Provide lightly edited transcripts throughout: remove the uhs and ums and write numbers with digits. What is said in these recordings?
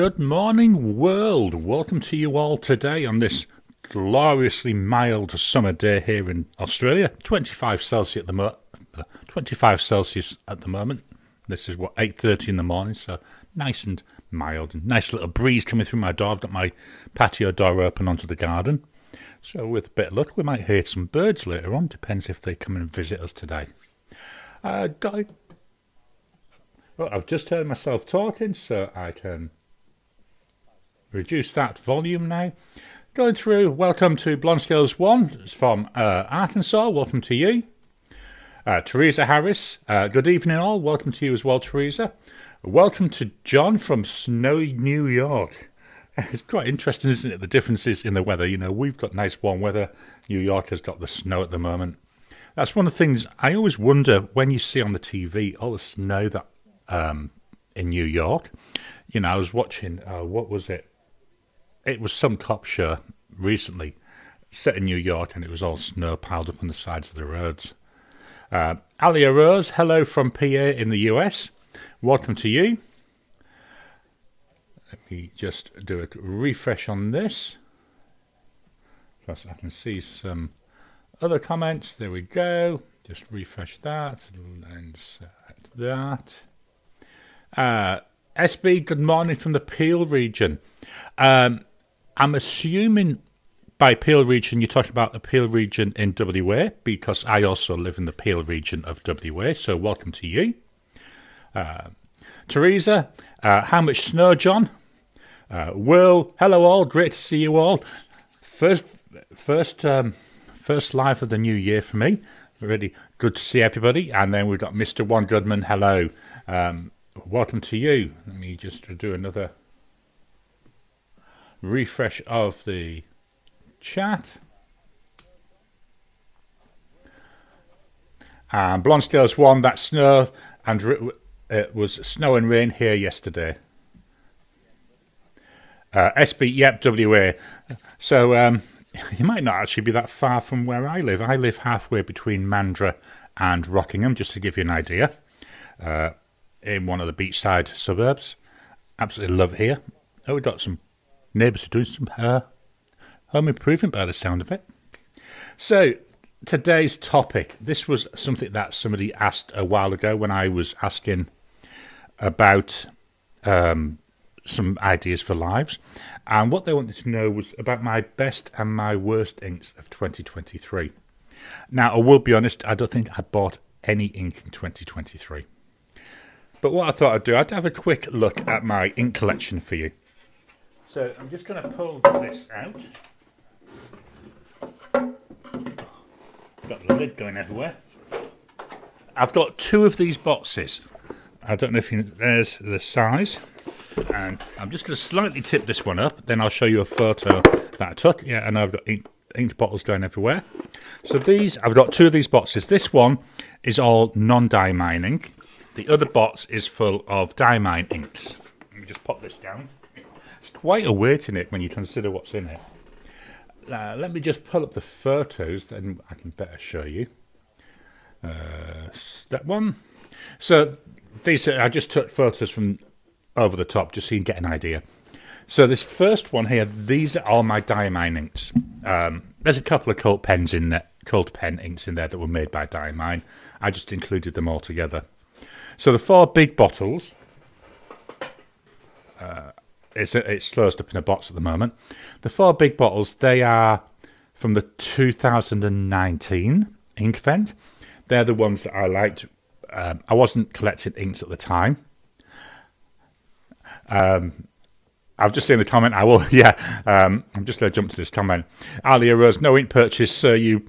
Good morning, world. Welcome to you all today on this gloriously mild summer day here in Australia. 25 Celsius at the 25 Celsius at the moment. This is 8:30 in the morning, so nice and mild. And nice little breeze coming through my door. I've got my patio door open onto the garden. So with a bit of luck, we might hear some birds later on. Depends if they come and visit us today. Well, I've just heard myself talking, so I can reduce that volume now. Going through, welcome to Blonde Scales 1. It's from Arkansas. Welcome to you. Teresa Harris, good evening all. Welcome to you as well, Teresa. Welcome to John from snowy New York. It's quite interesting, isn't it, the differences in the weather. You know, we've got nice warm weather. New York has got the snow at the moment. That's one of the things I always wonder when you see on the TV all the snow that in New York. You know, I was watching, what was it? It was some cop show recently set in New York, and it was all snow piled up on the sides of the roads. Alia Rose, hello from PA in the US. Welcome to you. Let me just do a refresh on this. Plus I can see some other comments. There we go. Just refresh that and set that. SB, good morning from the Peel region. I'm assuming by Peel region you're talking about the Peel region in WA, because I also live in the Peel region of WA, so welcome to you. Teresa, how much snow, John? Will, hello all, great to see you all. First live of the new year for me. Really good to see everybody. And then we've got Mr. One Goodman, hello. Welcome to you. Let me just do another refresh of the chat. Blonde Scales 1, that's snow, and it was snow and rain here yesterday. SB, yep, WA. So you might not actually be that far from where I live. I live halfway between Mandurah and Rockingham, just to give you an idea. In one of the beachside suburbs. Absolutely love it here. Oh, we've got some neighbours who are doing some home improvement by the sound of it. So, today's topic. This was something that somebody asked a while ago when I was asking about some ideas for lives. And what they wanted to know was about my best and my worst inks of 2023. Now, I will be honest, I don't think I bought any ink in 2023. But what I thought I'd do, I'd have a quick look at my ink collection for you. So I'm just going to pull this out. Got the lid going everywhere. I've got two of these boxes. I don't know if there's the size. And I'm just going to slightly tip this one up. Then I'll show you a photo that I took. Yeah, and I've got ink bottles going everywhere. So I've got two of these boxes. This one is all non-dye-mine ink. The other box is full of dye-mine inks. Let me just pop this down. It's quite a weight in it when you consider what's in it. Let me just pull up the photos, then I can better show you. That one. So these I just took photos from over the top, just so you can get an idea. So this first one here, these are all my dye-mine inks. There's a couple of Cult pen inks in there that were made by dye-mine. I just included them all together. So the four big bottles, it's closed up in a box at the moment. The four big bottles, they are from the 2019 ink event. They're the ones that I liked. I wasn't collecting inks at the time. I've just seen the comment. I will, yeah. I'm just going to jump to this comment. Alia Rose, no ink purchase, sir. You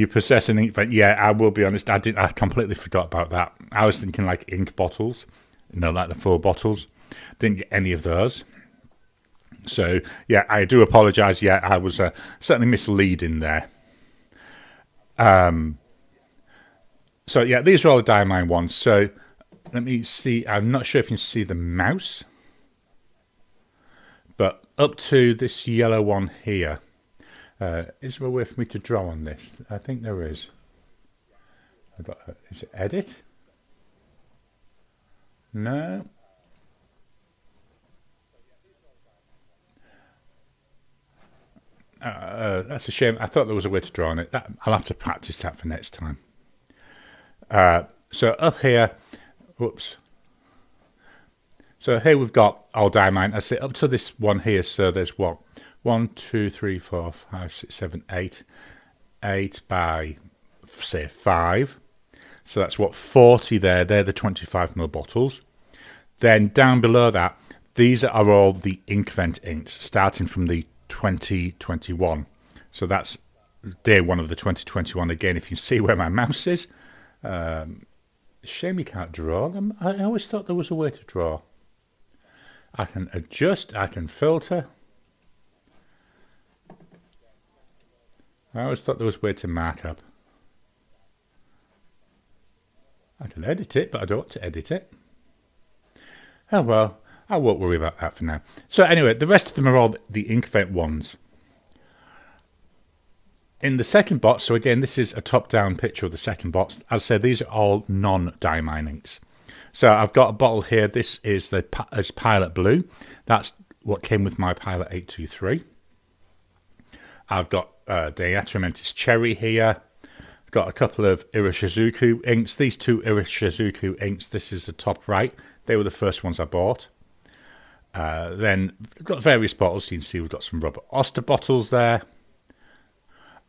possess an ink pen. Yeah, I will be honest. I completely forgot about that. I was thinking like ink bottles, like the full bottles. Didn't get any of those. So yeah, I do apologise. Yeah, I was certainly misleading there. So yeah, these are all the dye-mine ones. So let me see. I'm not sure if you can see the mouse. But up to this yellow one here, is there a way for me to draw on this? I think there is. Is it edit? No. That's a shame. I thought there was a way to draw on it. I'll have to practice that for next time. So up here, whoops. So here we've got all diamine. I say up to this one here. So there's what? 1, 2, 3, 4, 5, 6, 7, 8. 8 by, say, 5. So that's what, 40 there. They're the 25ml bottles. Then down below that, these are all the Inkvent inks, starting from the 2021. So that's day one of the 2021. Again, if you see where my mouse is. Shame you can't draw them. I always thought there was a way to draw. I can adjust, I can filter. I always thought there was a way to mark up. I can edit it, but I don't want to edit it. Oh well, I won't worry about that for now. So anyway, the rest of them are all the Inkvent ones. In the second box, so again, this is a top-down picture of the second box. As I said, these are all non-diamine inks. So I've got a bottle here. This is as Pilot Blue. That's what came with my Pilot 823. I've got Diatomentis Cherry here. I've got a couple of Iroshizuku inks. These two Iroshizuku inks, this is the top right. They were the first ones I bought. Then I've got various bottles. You can see we've got some Robert Oster bottles there.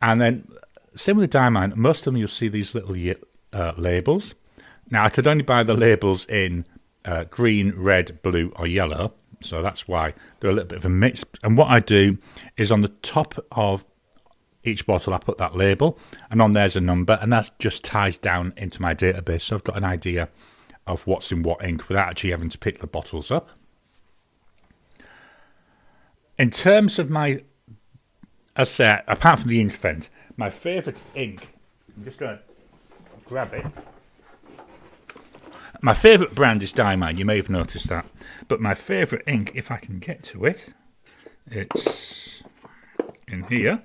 And then, same with the diamine, most of them you'll see these little labels. Now, I could only buy the labels in green, red, blue, or yellow. So that's why they're a little bit of a mix. And what I do is on the top of each bottle, I put that label. And on there's a number. And that just ties down into my database. So I've got an idea of what's in what ink without actually having to pick the bottles up. In terms of my... As I say, apart from the Inkvent, my favourite ink, I'm just going to grab it. My favourite brand is Diamine, you may have noticed that. But my favourite ink, if I can get to it, it's in here.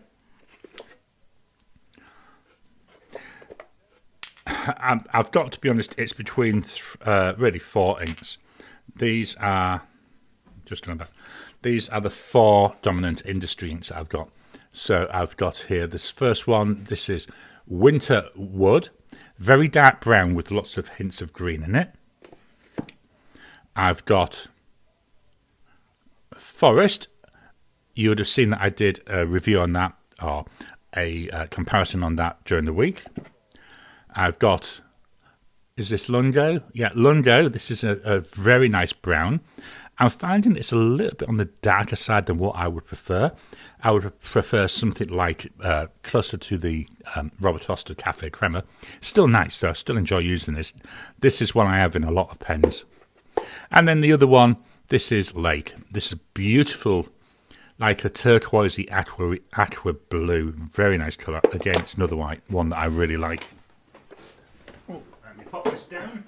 I've got to be honest, it's between really 4 inks. These are, just going back, these are the 4 dominant industry inks that I've got. So I've got here this first one. This is Winter Wood. Very dark brown with lots of hints of green in it. I've got Forest. You would have seen that I did a review on that, or a comparison on that during the week. I've got, is this Lungo? Yeah, Lungo. This is a very nice brown. I'm finding it's a little bit on the darker side than what I would prefer. I would prefer something like closer to the Robert Oster Cafe Crema. Still nice, though. I still enjoy using this. This is one I have in a lot of pens. And then the other one, this is Lake. This is beautiful, like a turquoisey aqua blue. Very nice colour. Again, it's another one that I really like. Oh, let me pop this down.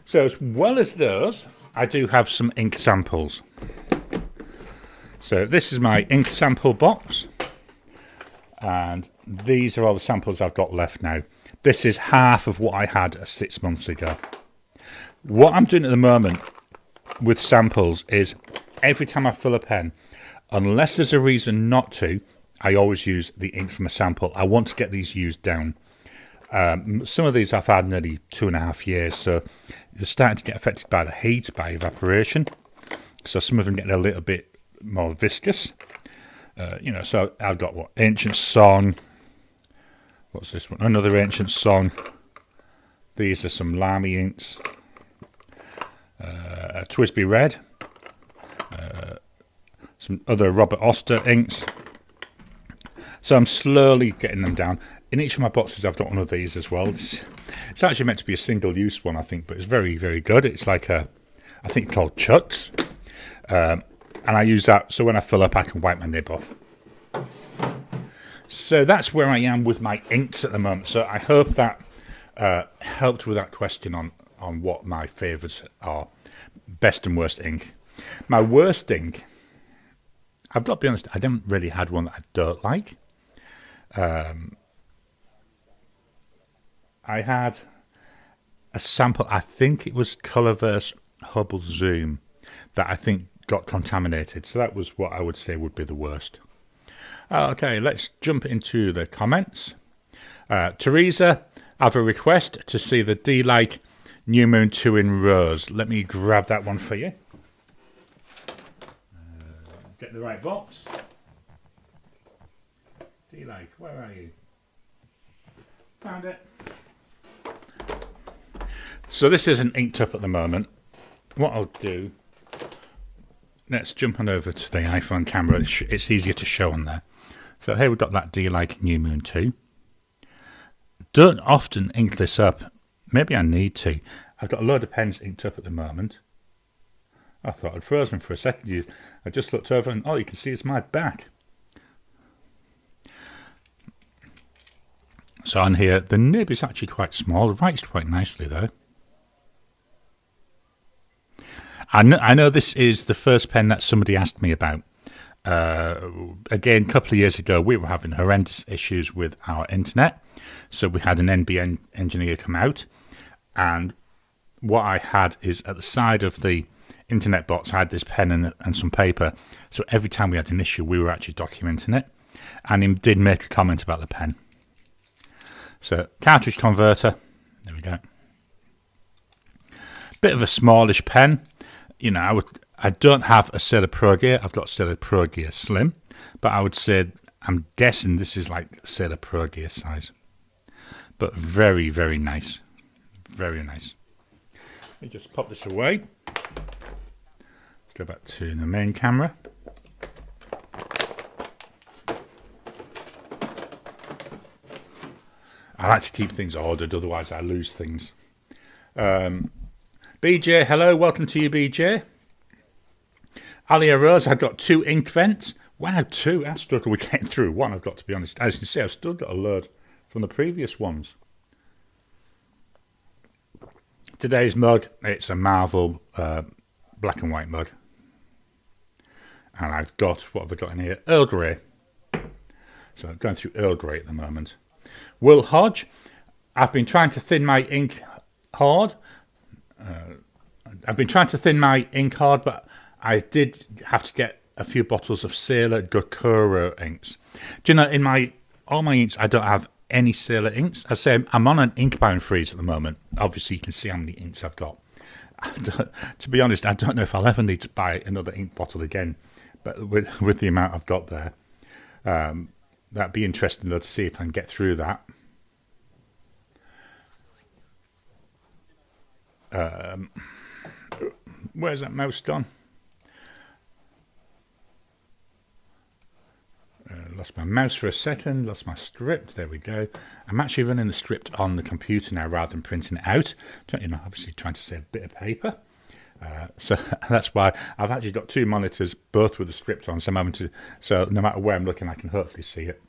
So as well as those, I do have some ink samples. So this is my ink sample box. And these are all the samples I've got left now. This is half of what I had 6 months ago. What I'm doing at the moment with samples is every time I fill a pen, unless there's a reason not to, I always use the ink from a sample. I want to get these used down. Some of these I've had nearly 2.5 years, so they're starting to get affected by the heat, by evaporation. So some of them getting a little bit more viscous. So I've got what? Ancient Song. What's this one? Another Ancient Song. These are some Lamy inks. Twisby Red. Some other Robert Oster inks. So I'm slowly getting them down. In each of my boxes, I've got one of these as well. It's actually meant to be a single-use one, I think, but it's very, very good. It's like I think it's called Chucks. And I use that, so when I fill up, I can wipe my nib off. So that's where I am with my inks at the moment. So I hope that helped with that question on what my favourites are. Best and worst ink. My worst ink, I've got to be honest, I haven't really had one that I don't like. I had a sample, I think it was Colorverse Hubble Zoom. that I think got contaminated. So that was what I would say would be the worst. Okay, let's jump into the comments. Teresa, I have a request to see the D-Like New Moon 2 in Rose. Let me grab that one for you. Get the right box. D-Like, where are you? Found it. So this isn't inked up at the moment. What I'll do, let's jump on over to the iPhone camera. It's easier to show on there. So here we've got that D-Like New Moon 2. Don't often ink this up. Maybe I need to. I've got a load of pens inked up at the moment. I thought I'd frozen for a second. I just looked over and all you can see is my back. So on here, the nib is actually quite small. It writes quite nicely though. I know this is the first pen that somebody asked me about. Again, a couple of years ago, we were having horrendous issues with our internet. So we had an NBN engineer come out. And what I had is at the side of the internet box, I had this pen and some paper. So every time we had an issue, we were actually documenting it. And he did make a comment about the pen. So cartridge converter. There we go. Bit of a smallish pen. You know, I don't have a Sailor Pro Gear. I've got Sailor Pro Gear Slim, but I would say I'm guessing this is like Sailor Pro Gear size. But very, very nice, very nice. Let me just pop this away. Let's go back to the main camera. I like to keep things ordered, otherwise I lose things. BJ, hello, welcome to you, BJ. Alia Rose, I've got 2 ink vents. Wow, 2. I struggle with getting through one, I've got to be honest. As you can see, I've still got a load from the previous ones. Today's mug, it's a Marvel black and white mug. And I've got, what have I got in here? Earl Grey. So I'm going through Earl Grey at the moment. Will Hodge, I've been trying to thin my ink hard. But I did have to get a few bottles of Sailor Gokuro inks. Do you know, in all my inks, I don't have any Sailor inks. I say I'm on an ink bound freeze at the moment. Obviously, you can see how many inks I've got. To be honest, I don't know if I'll ever need to buy another ink bottle again. But with the amount I've got there, that'd be interesting though to see if I can get through that. Where's that mouse gone? Lost my mouse for a second, lost my script, there we go. I'm actually running the script on the computer now rather than printing it out. You know, obviously trying to save a bit of paper. So that's why I've actually got 2 monitors, both with the script on, so I'm having to, so no matter where I'm looking, I can hopefully see it.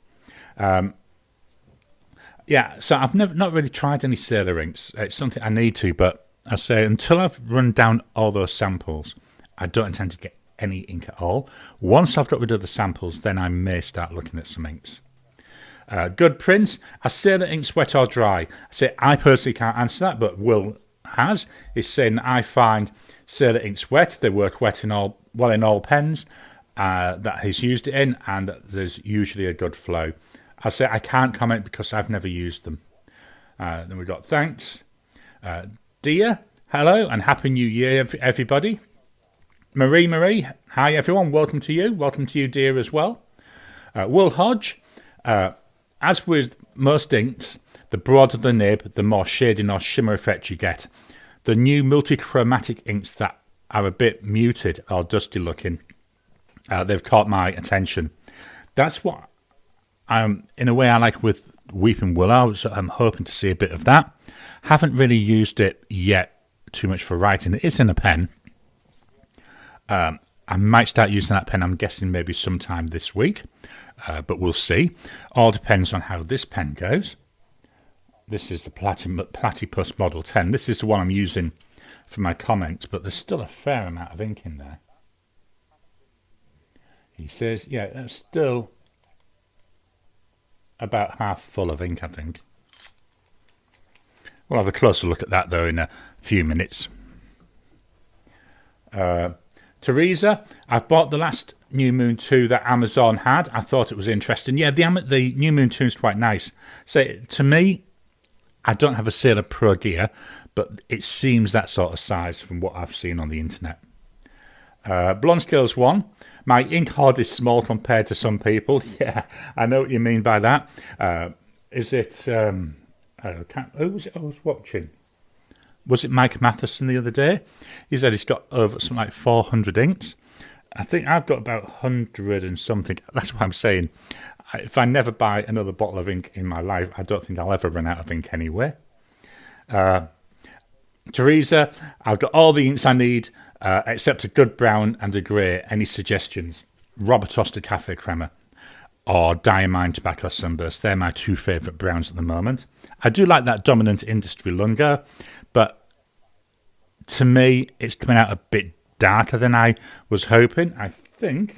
Yeah, so I've not really tried any Sailor inks. It's something I need to, but I say until I've run down all those samples, I don't intend to get any ink at all. Once I've got rid of the samples, then I may start looking at some inks. Good Prince, are Sailor inks wet or dry? I say I personally can't answer that, but Will has. He's saying that I find Sailor inks wet. They work wet in all pens that he's used it in, and there's usually a good flow. I say I can't comment because I've never used them. Then we've got thanks. Dear, hello and Happy New Year, everybody. Marie, hi everyone, welcome to you, dear, as well. Will Hodge, as with most inks, the broader the nib, the more shading or shimmer effect you get. The new multichromatic inks that are a bit muted or dusty looking, they've caught my attention. That's what in a way I like with Weeping Willow, so I'm hoping to see a bit of that. Haven't really used it yet too much for writing. It is in a pen. I might start using that pen, I'm guessing maybe sometime this week, but we'll see. All depends on how this pen goes. This is the Platypus Model 10. This is the one I'm using for my comments, but there's still a fair amount of ink in there. He says, yeah, that's still about half full of ink, I think. We'll have a closer look at that, though, in a few minutes. Teresa, I've bought the last New Moon 2 that Amazon had. I thought it was interesting. Yeah, the New Moon 2 is quite nice. So to me, I don't have a Sailor Pro gear, but it seems that sort of size from what I've seen on the internet. Blonde Scales 1. My ink hoard is small compared to some people. Yeah, I know what you mean by that. Is it... who was it I was watching? Was it Mike Matheson the other day? He said he's got over something like 400 inks. I think I've got about 100 and something. That's what I'm saying. If I never buy another bottle of ink in my life, I don't think I'll ever run out of ink anyway. Teresa, I've got all the inks I need, except a good brown and a grey. Any suggestions? Robert Oster Cafe Crema or Diamine Tobacco Sunburst. They're my two favourite browns at the moment. I do like that Dominant Industry Lungo, but to me, it's coming out a bit darker than I was hoping. I think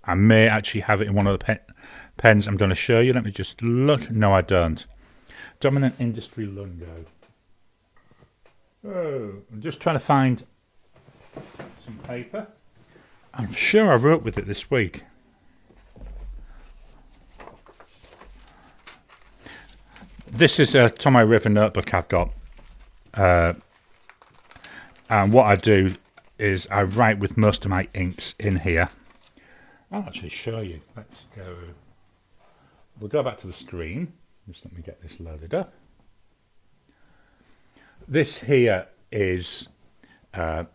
I may actually have it in one of the pens I'm going to show you. Let me just look. No, I don't. Dominant Industry Lungo. Oh, I'm just trying to find some paper. I'm sure I wrote with it this week. This is a Tomoe River notebook I've got. And what I do is I write with most of my inks in here. I'll actually show you. Let's go. We'll go back to the screen. Just let me get this loaded up. This here is an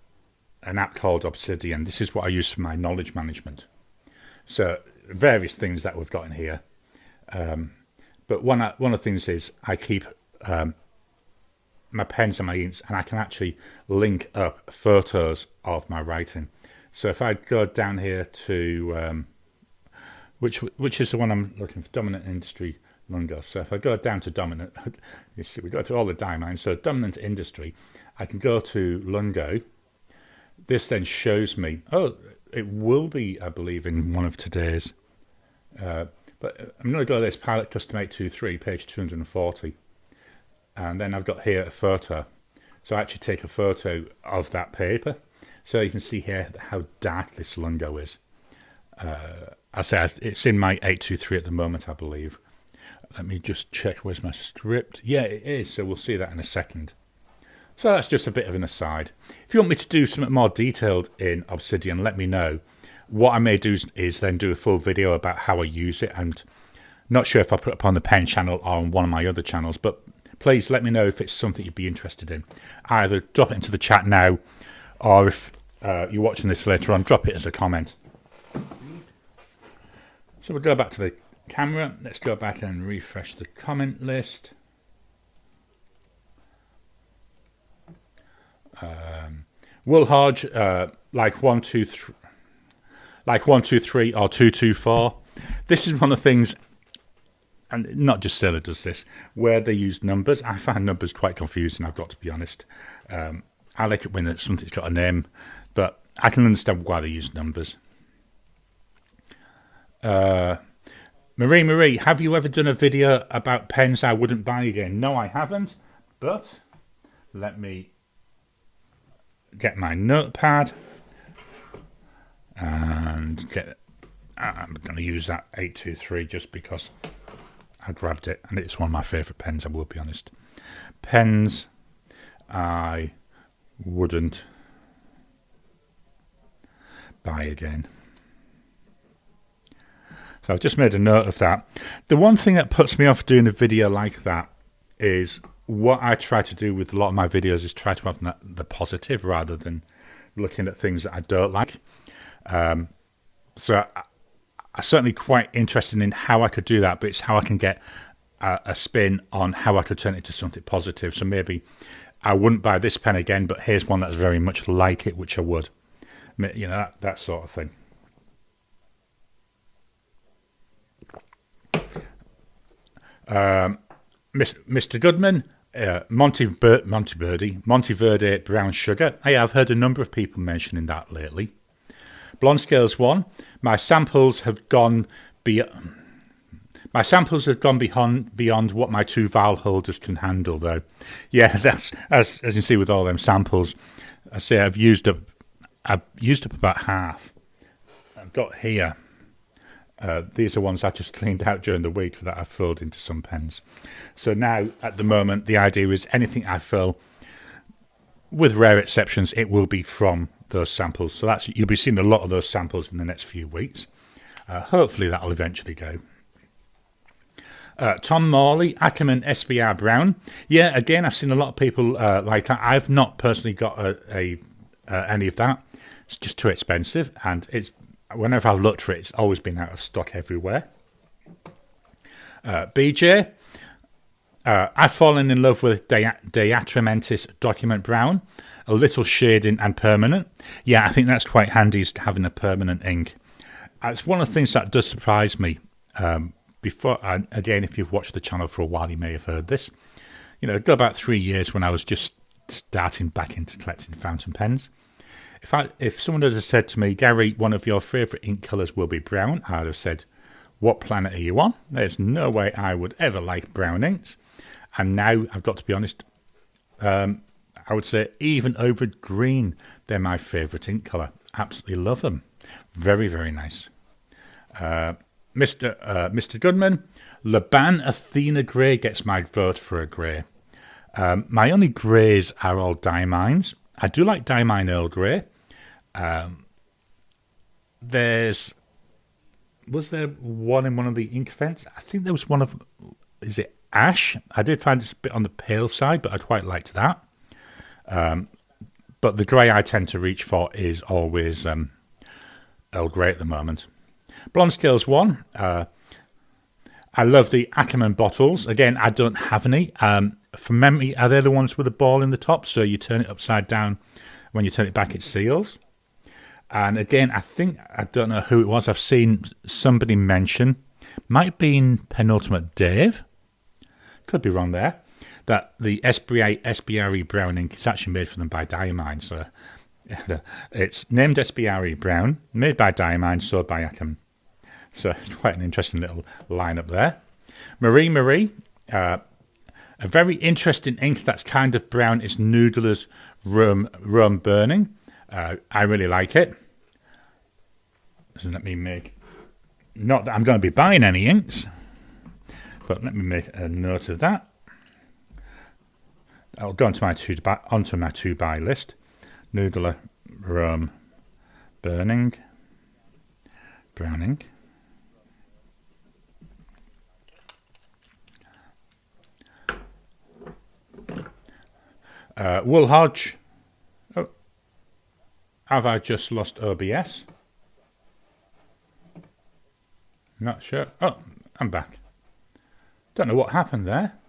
app called Obsidian. This is what I use for my knowledge management. So various things that we've got in here. But one of the things is I keep my pens and my inks, and I can actually link up photos of my writing. So if I go down here to which is the one I'm looking for, Dominant Industry Lungo. So if I go down to Dominant, you see we go to all the Diamines. So Dominant Industry, I can go to Lungo. This then shows me. Oh, it will be, I believe, in one of today's. But I'm going to go to this Pilot Custom 823, page 240. And then I've got here a photo. So I actually take a photo of that paper. So you can see here how dark this Lungo is. I say it's in my 823 at the moment, I believe. Let me just check where's my script. Yeah, it is. So we'll see that in a second. So that's just a bit of an aside. If you want me to do something more detailed in Obsidian, let me know. What I may do is then do a full video about how I use it. And not sure if I put it up on the pen channel or on one of my other channels, but please let me know if it's something you'd be interested in. Either drop it into the chat now, or if you're watching this later on, drop it as a comment. So we'll go back to the camera. Let's go back and refresh the comment list. Will Hodge, like 123, or 224. This is one of the things, and not just Sailor does this, where they use numbers. I find numbers quite confusing, I've got to be honest. I like it when something's got a name, but I can understand why they use numbers. Marie, have you ever done a video about pens I wouldn't buy again? No, I haven't, but let me get my notepad and I'm going to use that 823 just because I grabbed it and it's one of my favourite pens, I will be honest. Pens I wouldn't buy again. So I've just made a note of that. The one thing that puts me off doing a video like that is what I try to do with a lot of my videos is try to have the positive rather than looking at things that I don't like. So I'm certainly quite interested in how I could do that, but it's how I can get a spin on how I could turn it into something positive. So maybe I wouldn't buy this pen again, but here's one that's very much like it, which I would. You know, that sort of thing. Mr. Goodman, Monteverde brown sugar. Hey, I've heard a number of people mentioning that lately. Blonde Scales 1. My samples have gone beyond what my two vial holders can handle, though. Yeah, that's as you can see with all them samples. I say I've used up I've used up about half. I've got here. These are ones I just cleaned out during the week that I've filled into some pens. So now, at the moment, the idea is anything I fill, with rare exceptions, it will be from those samples. So you'll be seeing a lot of those samples in the next few weeks. Hopefully that'll eventually go. Tom Morley, Ackerman SBR Brown. Yeah, again, I've seen a lot of people like that. I've not personally got any of that. It's just too expensive, and whenever I've looked for it, it's always been out of stock everywhere. BJ, I've fallen in love with Diatramentis Document Brown, a little shading and permanent. Yeah, I think that's quite handy, is having a permanent ink. It's one of the things that does surprise me. Before, and again, if you've watched the channel for a while, you may have heard this. Go about 3 years when I was just starting back into collecting fountain pens. If someone had said to me, Garry, one of your favourite ink colours will be brown, I'd have said, what planet are you on? There's no way I would ever like brown inks. And now, I've got to be honest, I would say even over green, they're my favourite ink colour. Absolutely love them. Very, very nice. Mr. Goodman, Laban Athena Grey gets my vote for a grey. My only greys are all Diamines. I do like Diamine Earl Grey. Was there one in one of the ink events? I think there was one of, is it Ash? I did find it's a bit on the pale side, but I quite liked that. But the grey I tend to reach for is always Earl Grey at the moment. Blonde Scales 1. I love the Ackerman bottles. Again, I don't have any. From memory, are they the ones with the ball in the top? So you turn it upside down. When you turn it back, it seals. And again, I don't know who it was. I've seen somebody mention, might be in Penultimate Dave. Could be wrong there. That the SBRE Brown ink is actually made for them by Diamine. So it's named SBRE Brown, made by Diamine, sold by Ackerman. So it's quite an interesting little lineup there. Marie, a very interesting ink that's kind of brown is Noodler's Rum Burning. I really like it. So let me not that I'm going to be buying any inks, but let me make a note of that. I'll go onto my to buy list. Noodler Rum Burning brown ink. Wool Hodge. Oh, have I just lost OBS? Not sure. Oh, I'm back. Don't know what happened there.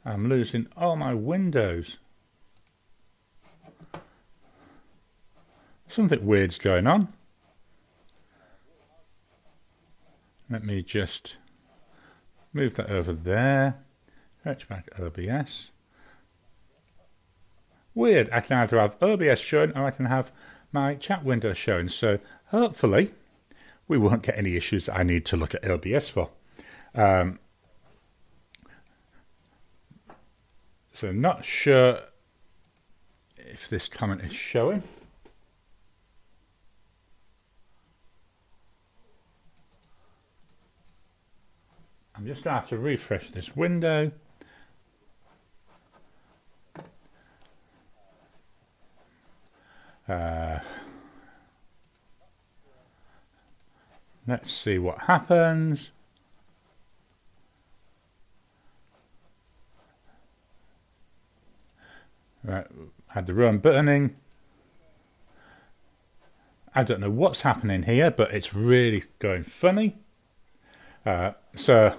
I'm losing all my windows. Something weird's going on. Let me just move that over there. Fetch back OBS. Weird, I can either have OBS showing or I can have my chat window showing. So hopefully we won't get any issues that I need to look at OBS for. So not sure if this comment is showing. I'm just going to have to refresh this window. Let's see what happens. Right, had the run burning. I don't know what's happening here, but it's really going funny. So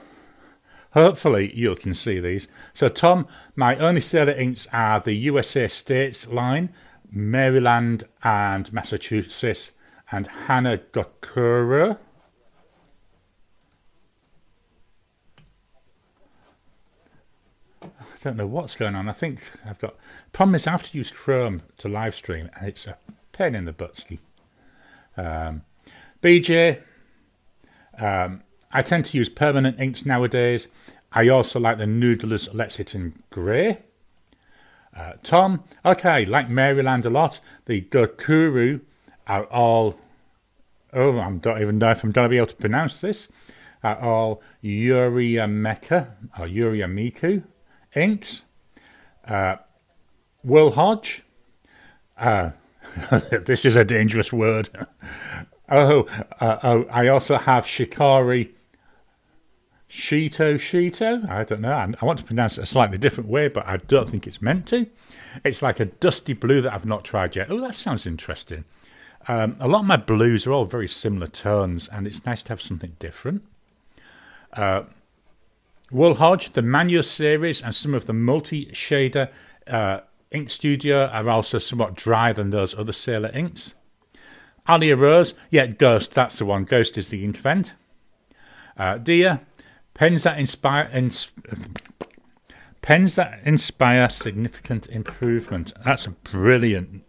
hopefully you can see these. So Tom, my only Sailor inks are the USA States line, Maryland and Massachusetts, and Hanagakura. I don't know what's going on. I think I've got... Problem is I have to use Chrome to live stream, and it's a pain in the buttski. BJ, I tend to use permanent inks nowadays. I also like the Noodler's Lexington Grey. Tom, okay, like Maryland a lot. The Gokuru are all, oh, I don't even know if I'm going to be able to pronounce this, are all Uriameka or Uriamiku inks. Wool Hodge. This is a dangerous word. I also have Shikari Shito. I don't know. I want to pronounce it a slightly different way, but I don't think it's meant to. It's like a dusty blue that I've not tried yet. Oh, that sounds interesting. A lot of my blues are all very similar tones, and it's nice to have something different. Wool Hodge, the Manual series, and some of the multi-shader Ink Studio are also somewhat drier than those other Sailor inks. Alia Rose, yeah, Ghost, that's the one. Ghost is the ink vent. Dia, pens that inspire significant improvement. That's a brilliant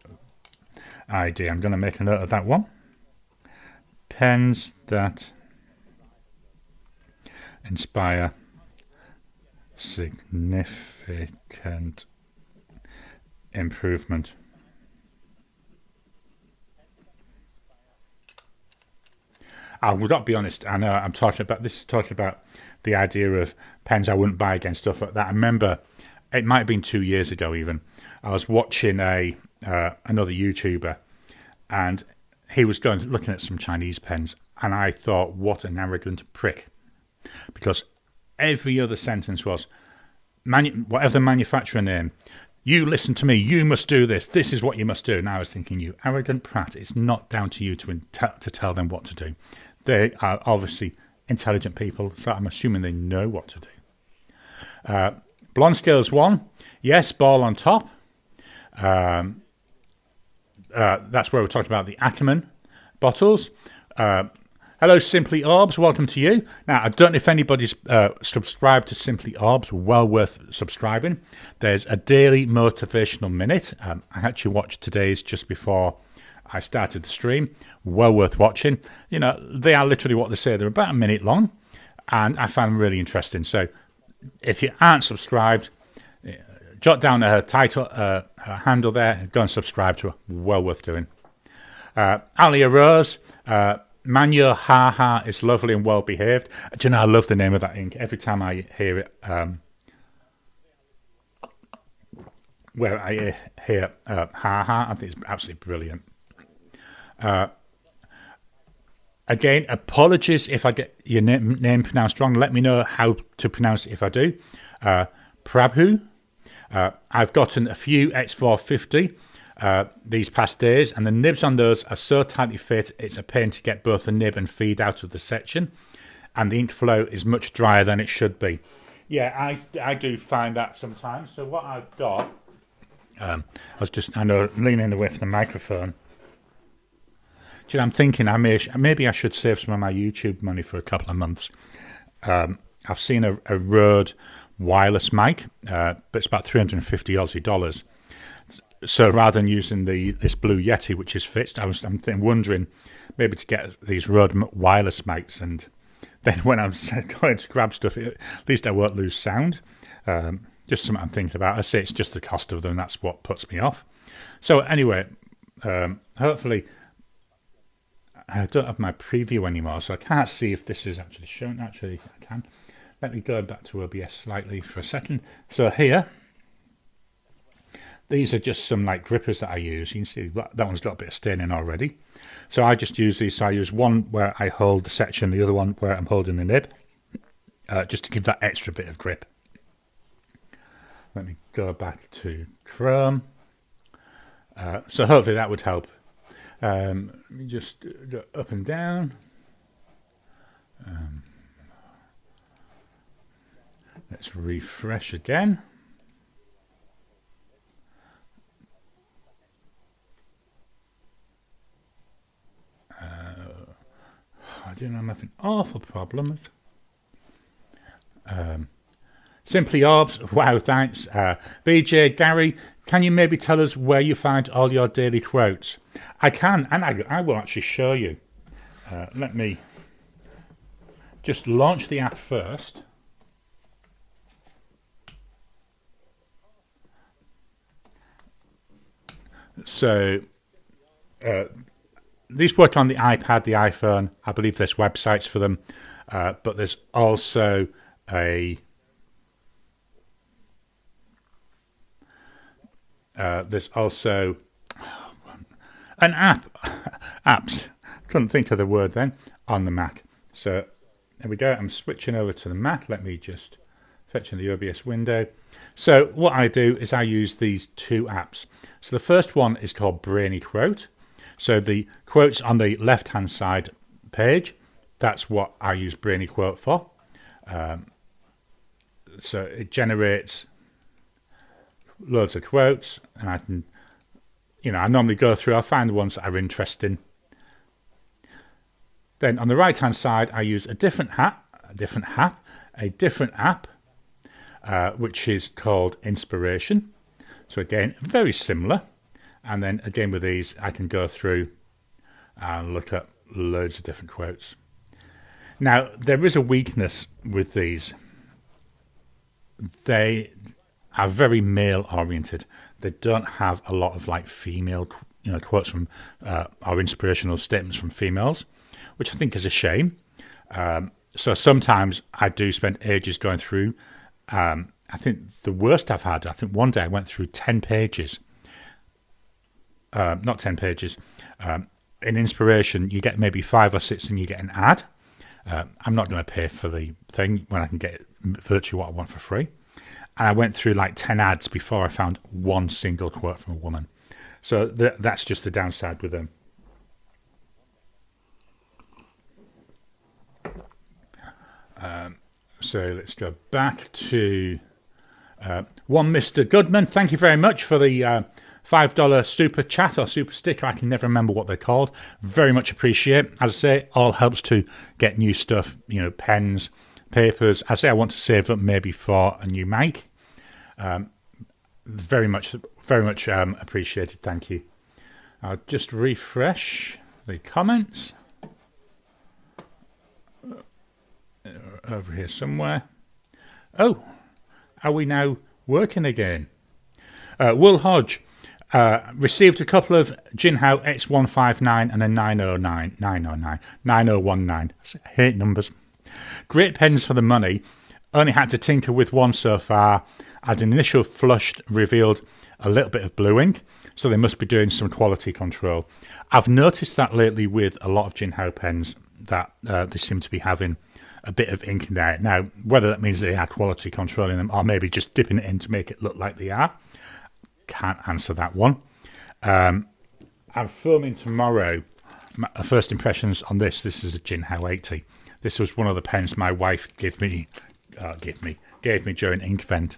idea. I'm going to make a note of that one. Pens that inspire significant improvement. I will not be honest. I know I'm talking about the idea of pens I wouldn't buy again, stuff like that. I remember it might have been 2 years ago even. I was watching another YouTuber, and he was looking at some Chinese pens, and I thought, what an arrogant prick, because every other sentence was whatever the manufacturer name. You listen to me. You must do this. This is what you must do. And I was thinking, you arrogant prat. It's not down to you to tell them what to do. They are obviously intelligent people, so I'm assuming they know what to do. Blonde Scales 1. Yes, ball on top. That's where we're talking about the Ackerman bottles. Hello, Simply Orbs. Welcome to you. Now, I don't know if anybody's subscribed to Simply Orbs. Well worth subscribing. There's a daily motivational minute. I actually watched today's just before I started the stream. Well worth watching. You know, they are literally what they say. They're about a minute long, and I find them really interesting. So if you aren't subscribed, jot down her title, her handle there, go and subscribe to her. Well worth doing. Alia Rose, Manyo Ha Ha is lovely and well behaved. Do you know, I love the name of that ink. Every time I hear it, where I hear Ha Ha, I think it's absolutely brilliant. Again, apologies if I get your name pronounced wrong. Let me know how to pronounce it if I do. Prabhu. I've gotten a few X450 these past days, and the nibs on those are so tightly fit, it's a pain to get both the nib and feed out of the section, and the ink flow is much drier than it should be. Yeah, I do find that sometimes. So what I've got, I know, leaning away from the microphone. Do you know, I'm thinking maybe I should save some of my YouTube money for a couple of months. I've seen a Rode wireless mic, but it's about 350 Aussie dollars. So rather than using this Blue Yeti, which is fixed, I'm wondering maybe to get these Rode wireless mics, and then when I'm going to grab stuff, at least I won't lose sound. Just something I'm thinking about. I say it's just the cost of them. That's what puts me off. So anyway, hopefully I don't have my preview anymore, so I can't see if this is actually shown. Actually, I can. Let me go back to OBS slightly for a second. So here, these are just some like grippers that I use. You can see that one's got a bit of staining already. So I just use these. So I use one where I hold the section, the other one where I'm holding the nib, just to give that extra bit of grip. Let me go back to Chrome. So hopefully that would help. Let me just go up and down. Let's refresh again. I don't know, I'm having awful problems. Simply Orbs, wow, thanks. BJ, Gary, can you maybe tell us where you find all your daily quotes? I can, and I will actually show you. Let me just launch the app first. So these work on the iPad, the iPhone. I believe there's websites for them, but there's also an apps. Couldn't think of the word then, on the Mac. So there we go. I'm switching over to the Mac. Let me just fetch in the OBS window. So what I do is I use these two apps. So the first one is called Brainy Quote. So the quotes on the left-hand side page, that's what I use Brainy Quote for. So it generates loads of quotes, and I can, I normally go through, I'll find the ones that are interesting. Then on the right-hand side, I use a different app, which is called Inspiration. So again, very similar. And then again with these, I can go through and look at loads of different quotes. Now, there is a weakness with these. They are very male-oriented. They don't have a lot of like female, quotes from or inspirational statements from females, which I think is a shame. So sometimes I do spend ages going through. I think the worst I've had, I think one day I went through 10 pages. Not 10 pages. In Inspiration, you get maybe 5 or 6 and you get an ad. I'm not going to pay for the thing when I can get virtually what I want for free. And I went through like 10 ads before I found one single quote from a woman. So that's just the downside with them. So let's go back to one Mr. Goodman. Thank you very much for the $5 super chat or super sticker. I can never remember what they're called. Very much appreciate. As I say, all helps to get new stuff, pens, papers. I say I want to save up maybe for a new mic. Very much appreciated. Thank you. I'll just refresh the comments. Over here somewhere. Oh, are we now working again? Will Hodge received a couple of Jinhao X159 and a 9019. I hate numbers. Great pens for the money. Only had to tinker with one so far. As an initial flush revealed a little bit of blue ink, so they must be doing some quality control. I've noticed that lately with a lot of Jinhao pens that they seem to be having a bit of ink in there. Now, whether that means they are quality controlling them or maybe just dipping it in to make it look like they are, can't answer that one. I'm filming tomorrow. My first impressions on this. This is a Jinhao 80. This was one of the pens my wife gave me during Inkvent.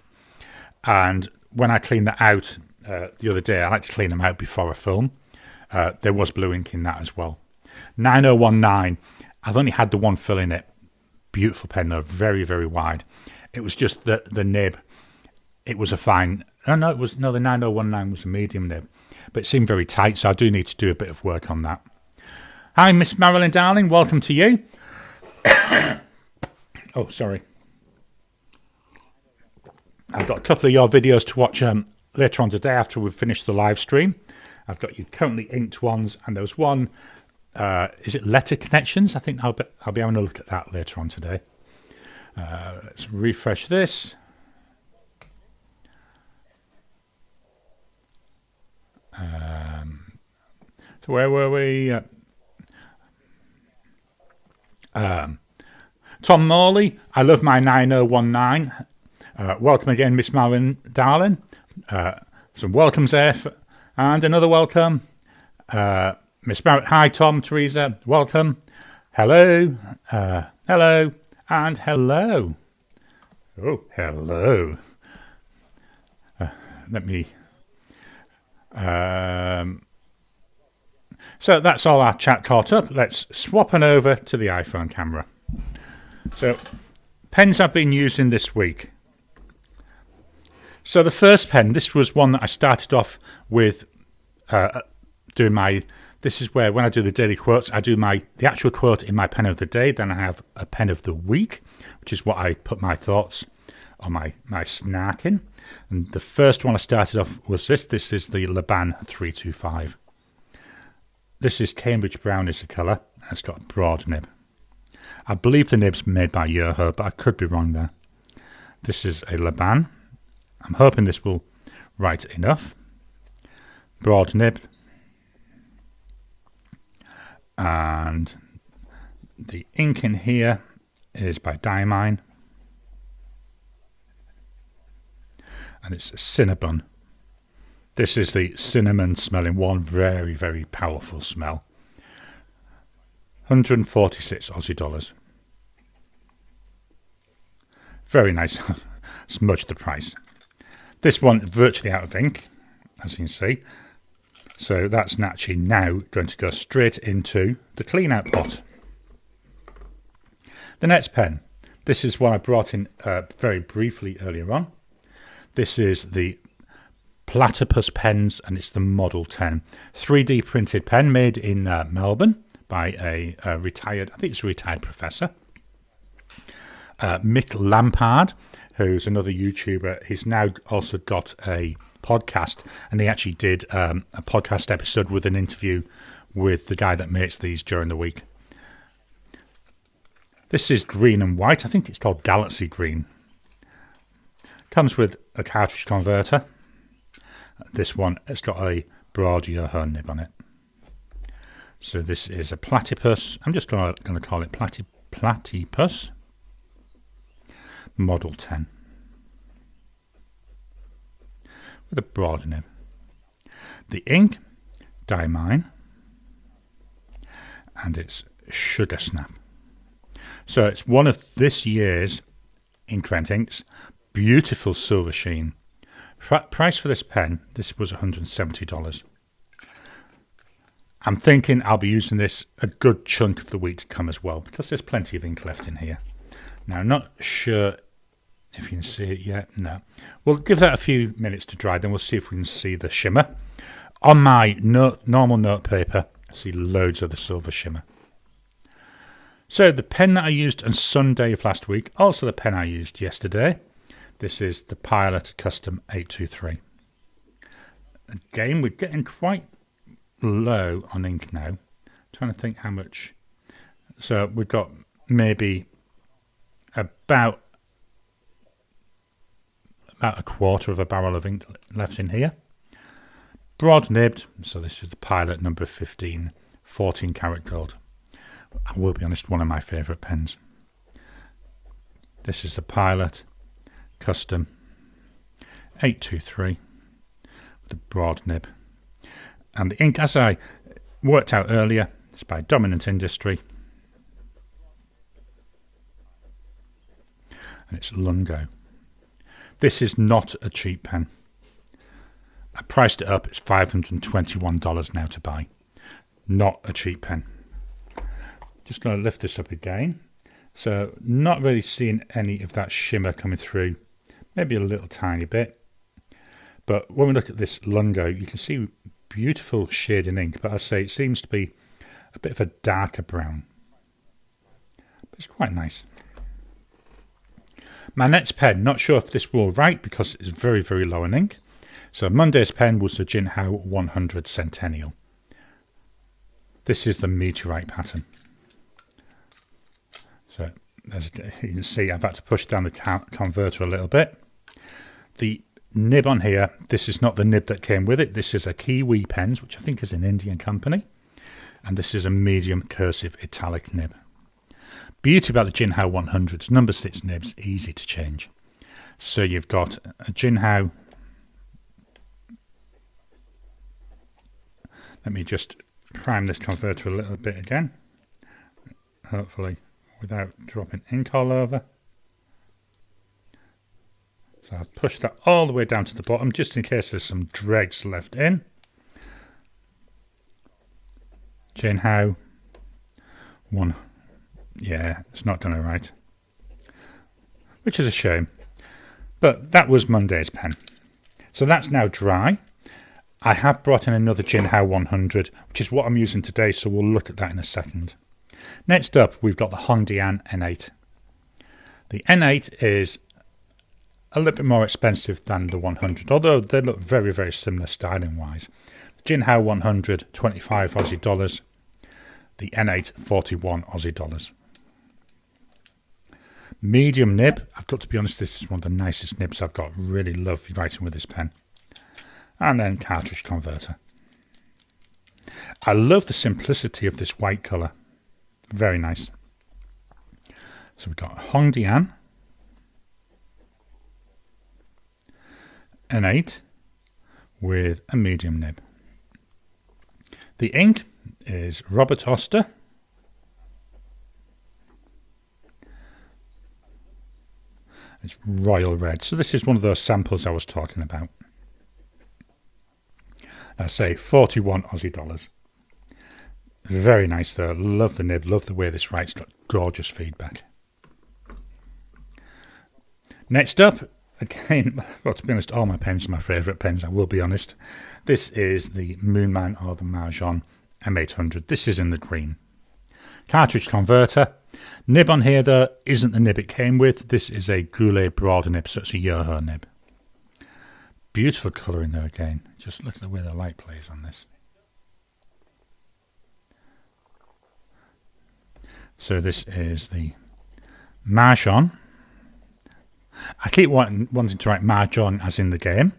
And when I cleaned that out the other day, I like to clean them out before I film. There was blue ink in that as well. 9019. I've only had the one fill in it. Beautiful pen though, very, very wide. It was just the nib. It was a fine. The 9019 was a medium nib, but it seemed very tight. So I do need to do a bit of work on that. Hi, Miss Marilyn, darling. Welcome to you. Oh, sorry. I've got a couple of your videos to watch later on today after we've finished the live stream. I've got your currently inked ones, and there was one. Is it Letter Connections? I think I'll be having a look at that later on today. Let's refresh this. So where were we? Tom Morley, I love my 9019. Welcome again, Miss Marilyn, darling. Some welcomes there, and another welcome. Miss Barrett, hi Tom, Teresa, welcome. Hello, hello, and hello. Oh, hello. Let me. So that's all our chat caught up. Let's swap on over to the iPhone camera. So, pens I've been using this week. So the first pen, this was one that I started off with doing my. This is where when I do the daily quotes, I do the actual quote in my pen of the day. Then I have a pen of the week, which is what I put my thoughts or my snark in. And the first one I started off was this. This is the Laban 325. This is Cambridge Brown is the colour. It's got a broad nib. I believe the nib's made by Yoho, but I could be wrong there. This is a Laban. I'm hoping this will write enough. Broad nib. And the ink in here is by Diamine. And it's a Cinnabon. This is the cinnamon smelling one. Very, very powerful smell. 146 Aussie dollars. Very nice. Smudged the price. This one virtually out of ink, as you can see. So that's naturally now going to go straight into the clean out pot. The next pen. This is one I brought in very briefly earlier on. This is the Platypus pens, and it's the Model 10. 3D printed pen made in Melbourne by a retired, I think it's a retired professor. Mick Lampard, who's another YouTuber, he's now also got a podcast, and he actually did a podcast episode with an interview with the guy that makes these during the week. This is green and white. I think it's called Galaxy Green. Comes with a cartridge converter. This one has got a broad Yoho nib on it. So this is a Platypus. I'm just going to call it Platypus Model 10 with a broad nib. The ink, Diamine, and it's Sugar Snap. So it's one of this year's Inkrent inks. Beautiful silver sheen. Price for this pen, this was $170. I'm thinking I'll be using this a good chunk of the week to come as well, because there's plenty of ink left in here. Now, I'm not sure if you can see it yet. No. We'll give that a few minutes to dry, then we'll see if we can see the shimmer. On my normal note paper, I see loads of the silver shimmer. So the pen that I used on Sunday of last week, also the pen I used yesterday. This is the Pilot Custom 823. Again, we're getting quite low on ink now. Trying to think how much. So we've got maybe about a quarter of a barrel of ink left in here. Broad nibbed. So this is the Pilot number 15, 14 karat gold. I will be honest, one of my favourite pens. This is the Pilot Custom 823 with a broad nib. And the ink, as I worked out earlier, is by Dominant Industry. And it's Lungo. This is not a cheap pen. I priced it up, it's $521 now to buy. Not a cheap pen. Just going to lift this up again. So not really seeing any of that shimmer coming through. Maybe a little tiny bit. But when we look at this Lungo, you can see beautiful shade in ink. But I'd say it seems to be a bit of a darker brown. But it's quite nice. My next pen, not sure if this will write because it's very, very low in ink. So Monday's pen was the Jinhao 100 Centennial. This is the meteorite pattern. So as you can see, I've had to push down the converter a little bit. The nib on here, this is not the nib that came with it. This is a Kiwi Pens, which I think is an Indian company. And this is a medium cursive italic nib. Beauty about the Jinhao 100s, number 6 nibs, easy to change. So you've got a Jinhao. Let me just prime this converter a little bit again. Hopefully without dropping ink all over. So I'll push that all the way down to the bottom just in case there's some dregs left in. Jinhao 1. Yeah, it's not done it right. Which is a shame. But that was Monday's pen. So that's now dry. I have brought in another Jinhao 100, which is what I'm using today, so we'll look at that in a second. Next up, we've got the Hongdian N8. The N8 is a little bit more expensive than the 100, although they look very, very similar styling-wise. Jinhao 100, 25 Aussie dollars. The N8, 41 Aussie dollars. Medium nib. I've got to be honest, this is one of the nicest nibs I've got. Really love writing with this pen. And then cartridge converter. I love the simplicity of this white colour. Very nice. So we've got Hongdian N8 with a medium nib. The ink is Robert Oster. It's royal red. So this is one of those samples I was talking about. I say 41 Aussie dollars. Very nice though. Love the nib. Love the way this writes. Got gorgeous feedback. Next up, again, well, to be honest, all my pens are my favourite pens, I will be honest. This is the Moonman or the Marjon M800. This is in the green. Cartridge converter. Nib on here, though, isn't the nib it came with. This is a Goulet broad nib, so it's a Yoho nib. Beautiful colour in there again. Just look at the way the light plays on this. So this is the Marjon. I keep wanting to write Marjon as in the game.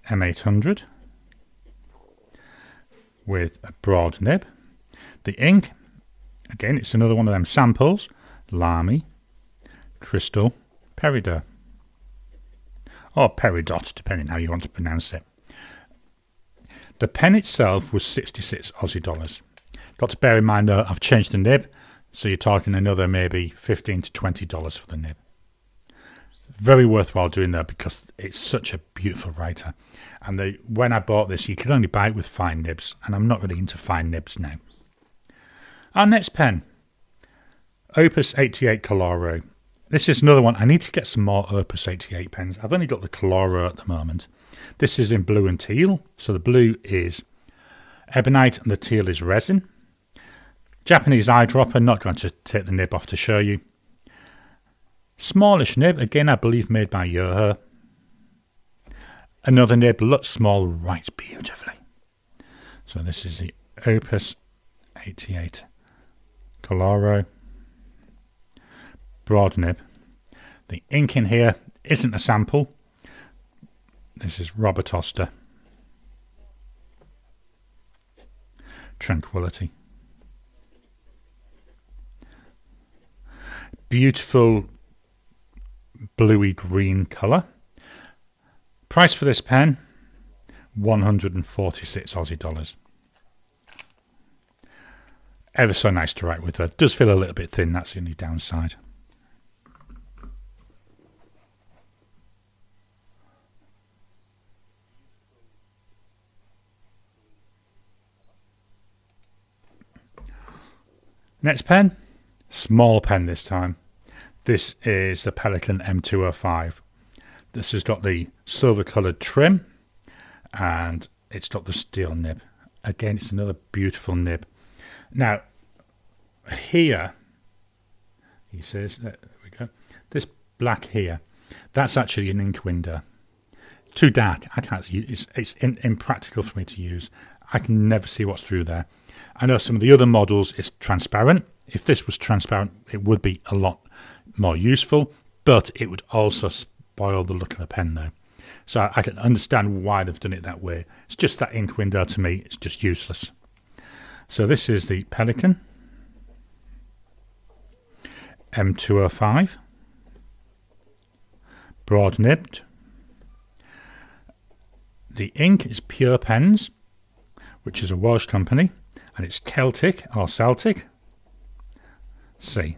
M800 with a broad nib. The ink, again, it's another one of them samples. Lamy, Crystal, Peridot. Or Peridot, depending how you want to pronounce it. The pen itself was 66 Aussie dollars. Got to bear in mind though, I've changed the nib, so you're talking another maybe $15 to $20 for the nib. Very worthwhile doing that because it's such a beautiful writer. And when I bought this, you could only buy it with fine nibs, and I'm not really into fine nibs now. Our next pen, Opus 88 Coloro. This is another one. I need to get some more Opus 88 pens. I've only got the Coloro at the moment. This is in blue and teal. So the blue is ebonite and the teal is resin. Japanese eyedropper. Not going to take the nib off to show you. Smallish nib. Again, I believe made by Yoho. Another nib. Looks small. Writes beautifully. So this is the Opus 88 Coloro. Broad nib. The ink in here isn't a sample. This is Robert Oster. Tranquility. Beautiful bluey green colour. Price for this pen, 146 Aussie dollars. Ever so nice to write with. It does feel a little bit thin, that's the only downside. Next pen, small pen this time. This is the Pelikan M205. This has got the silver coloured trim and it's got the steel nib. Again, it's another beautiful nib. Now, here, he says, there we go, this black here, that's actually an ink window. Too dark, I can't use, it's impractical for me to use. I can never see what's through there. I know some of the other models is transparent. If this was transparent, it would be a lot more useful, but it would also spoil the look of the pen though. So I can understand why they've done it that way. It's just that ink window to me, it's just useless. So this is the Pelikan M205. Broad nibbed. The ink is Pure Pens, which is a Welsh company, and it's Celtic or Celtic. C.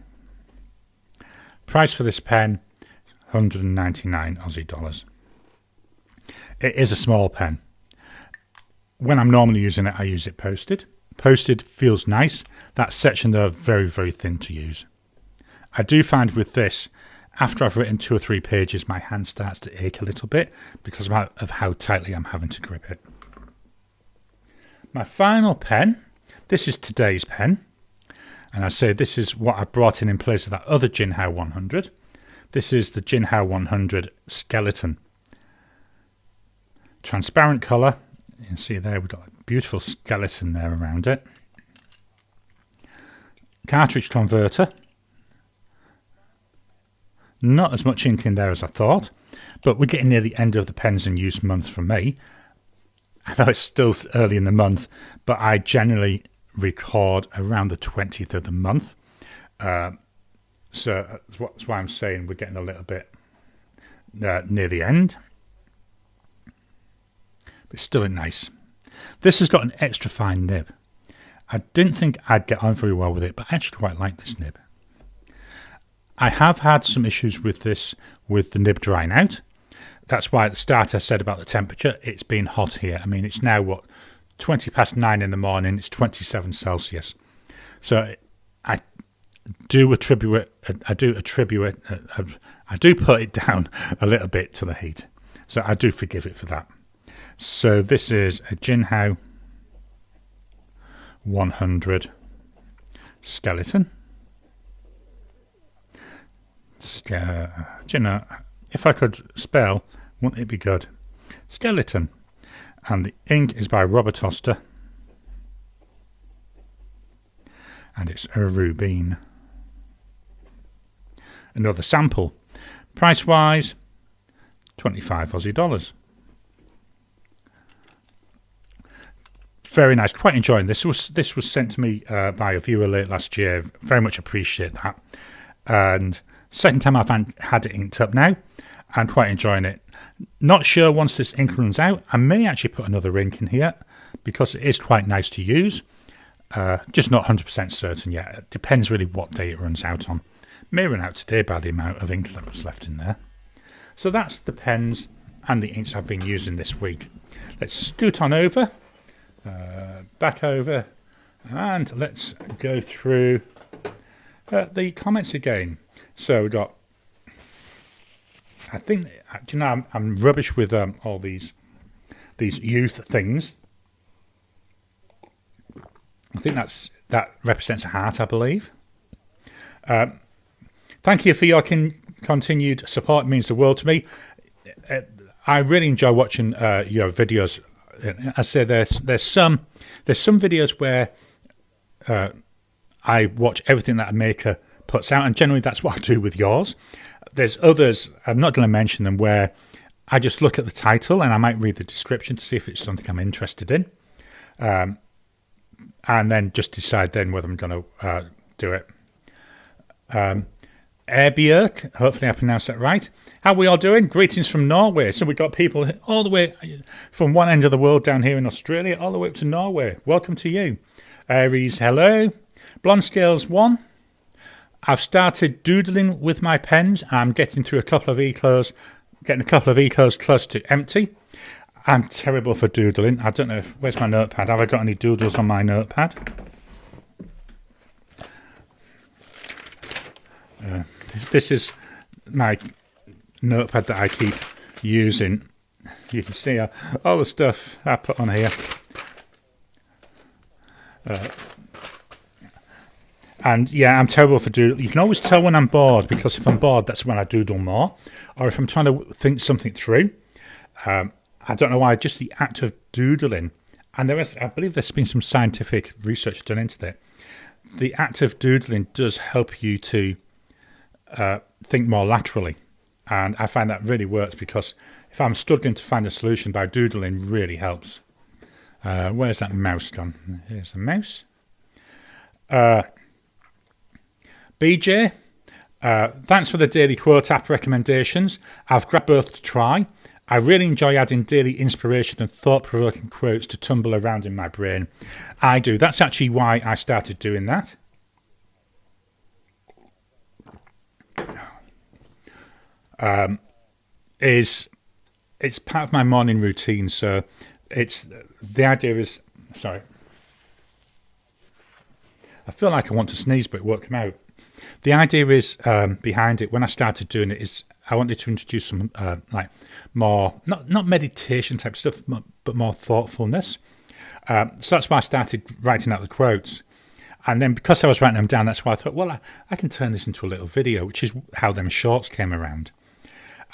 Price for this pen, 199 Aussie dollars. It is a small pen. When I'm normally using it, I use it posted. Posted feels nice. That section there, very, very thin to use. I do find with this, after I've written 2 or 3 pages, my hand starts to ache a little bit because of how tightly I'm having to grip it. My final pen, this is today's pen. And I say this is what I brought in place of that other Jinhao 100. This is the Jinhao 100 Skeleton. Transparent colour, You can see there we've got a beautiful skeleton there around it. Cartridge converter. Not as much ink in there as I thought, but we're getting near the end of the pens in use month for me. I know it's still early in the month, but I generally record around the 20th of the month. So that's why I'm saying we're getting a little bit near the end. But still nice. This has got an extra fine nib. I didn't think I'd get on very well with it, but I actually quite like this nib. I have had some issues with this, with the nib drying out. That's why at the start I said about the temperature. It's been hot here. I mean, it's now, 20 past 9 in the morning. It's 27 Celsius. So I do attribute it. I do put it down a little bit to the heat. So I do forgive it for that. So this is a Jinhao 100 skeleton. If I could spell, wouldn't it be good? Skeleton. And the ink is by Robert Oster. And it's a Rubin. Another sample. Price-wise, 25 Aussie dollars. Very nice. Quite enjoying this. This was sent to me by a viewer late last year. Very much appreciate that. And second time I've had it inked up now. I'm quite enjoying it. Not sure once this ink runs out. I may actually put another ink in here because it is quite nice to use. Just not 100% certain yet. It depends really what day it runs out on. May run out today by the amount of ink that was left in there. So that's the pens and the inks I've been using this week. Let's scoot on over. Back over. And let's go through the comments again. So we've got, I think, you know, I'm rubbish with all these youth things. I think that represents a heart, I believe. Thank you for your continued support. It means the world to me. I really enjoy watching your videos. I say there's some videos where I watch everything that a maker puts out, and generally that's what I do with yours. There's others, I'm not going to mention them, where I just look at the title and I might read the description to see if it's something I'm interested in, and then just decide then whether I'm going to do it. Erbjörk, hopefully I pronounced that right. How are we all doing? Greetings from Norway. So we've got people all the way from one end of the world down here in Australia all the way up to Norway. Welcome to you. Aries, hello. Blonde Scales 1. I've started doodling with my pens. I'm getting through a couple of eclos, close to empty. I'm terrible for doodling. I don't know where's my notepad. Have I got any doodles on my notepad? This is my notepad that I keep using. You can see all the stuff I put on here. And yeah, I'm terrible for doodling. You can always tell when I'm bored, because if I'm bored, that's when I doodle more. Or if I'm trying to think something through. I don't know why, just the act of doodling. And I believe there's been some scientific research done into that. The act of doodling does help you to think more laterally. And I find that really works, because if I'm struggling to find a solution, by doodling really helps. Where's that mouse gone? Here's the mouse. BJ, thanks for the daily quote app recommendations. I've grabbed both to try. I really enjoy adding daily inspiration and thought-provoking quotes to tumble around in my brain. I do. That's actually why I started doing that. It's part of my morning routine, so the idea is, sorry, I feel like I want to sneeze but it won't come out. The idea is behind it, when I started doing it, is I wanted to introduce some like more not meditation type stuff, but more thoughtfulness. So that's why I started writing out the quotes. And then because I was writing them down, that's why I thought, well, I can turn this into a little video, which is how them shorts came around.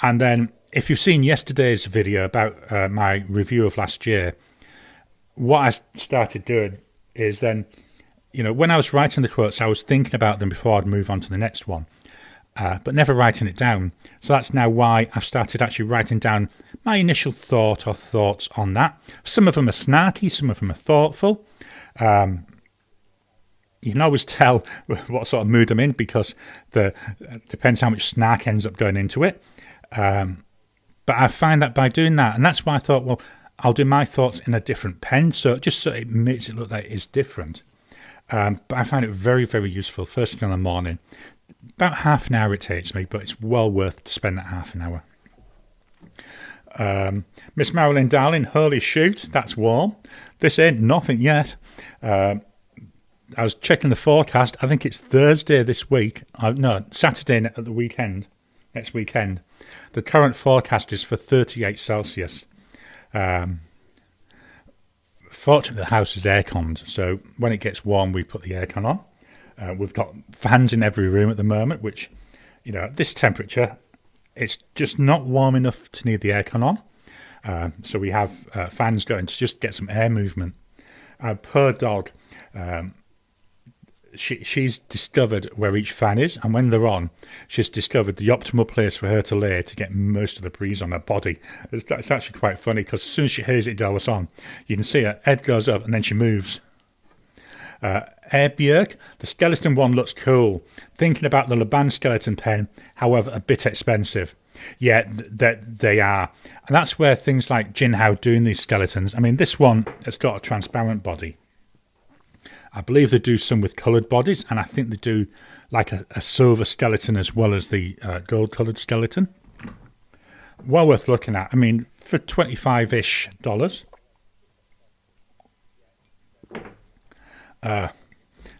And then if you've seen yesterday's video about my review of last year, what I started doing is then, when I was writing the quotes, I was thinking about them before I'd move on to the next one, but never writing it down. So that's now why I've started actually writing down my initial thought or thoughts on that. Some of them are snarky, some of them are thoughtful. You can always tell what sort of mood I'm in because depends how much snark ends up going into it. But I find that by doing that, and that's why I thought, well, I'll do my thoughts in a different pen, so just so it makes it look like it's different. But I find it very, very useful first thing in the morning. About half an hour it takes me, but it's well worth to spend that half an hour. Miss Marilyn Darling, holy shoot, that's warm. This ain't nothing yet. I was checking the forecast. I think it's Thursday this week. No, Saturday at the weekend. Next weekend. The current forecast is for 38 Celsius. Fortunately, the house is air-conned, so when it gets warm, we put the aircon on. We've got fans in every room at the moment, which, at this temperature, it's just not warm enough to need the aircon on. So we have fans going to just get some air movement. Our poor dog, she's discovered where each fan is, and when they're on, she's discovered the optimal place for her to lay to get most of the breeze on her body. It's actually quite funny because as soon as she hears it go on, you can see her head goes up and then she moves. Björk, the skeleton one looks cool. Thinking about the Laban skeleton pen, however, a bit expensive. Yeah, they are. And that's where things like Jinhao doing these skeletons. I mean, this one has got a transparent body. I believe they do some with coloured bodies, and I think they do like a silver skeleton as well as the gold-coloured skeleton. Well worth looking at. I mean, for $25-ish.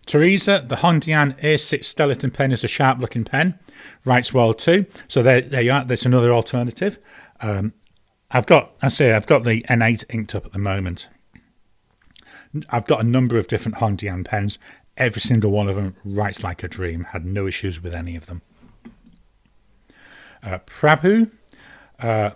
Teresa, the Hondian A6 skeleton pen is a sharp-looking pen. Writes well too. So there you are. There's another alternative. I've got the N8 inked up at the moment. I've got a number of different Hondian pens. Every single one of them writes like a dream. Had no issues with any of them. Prabhu, I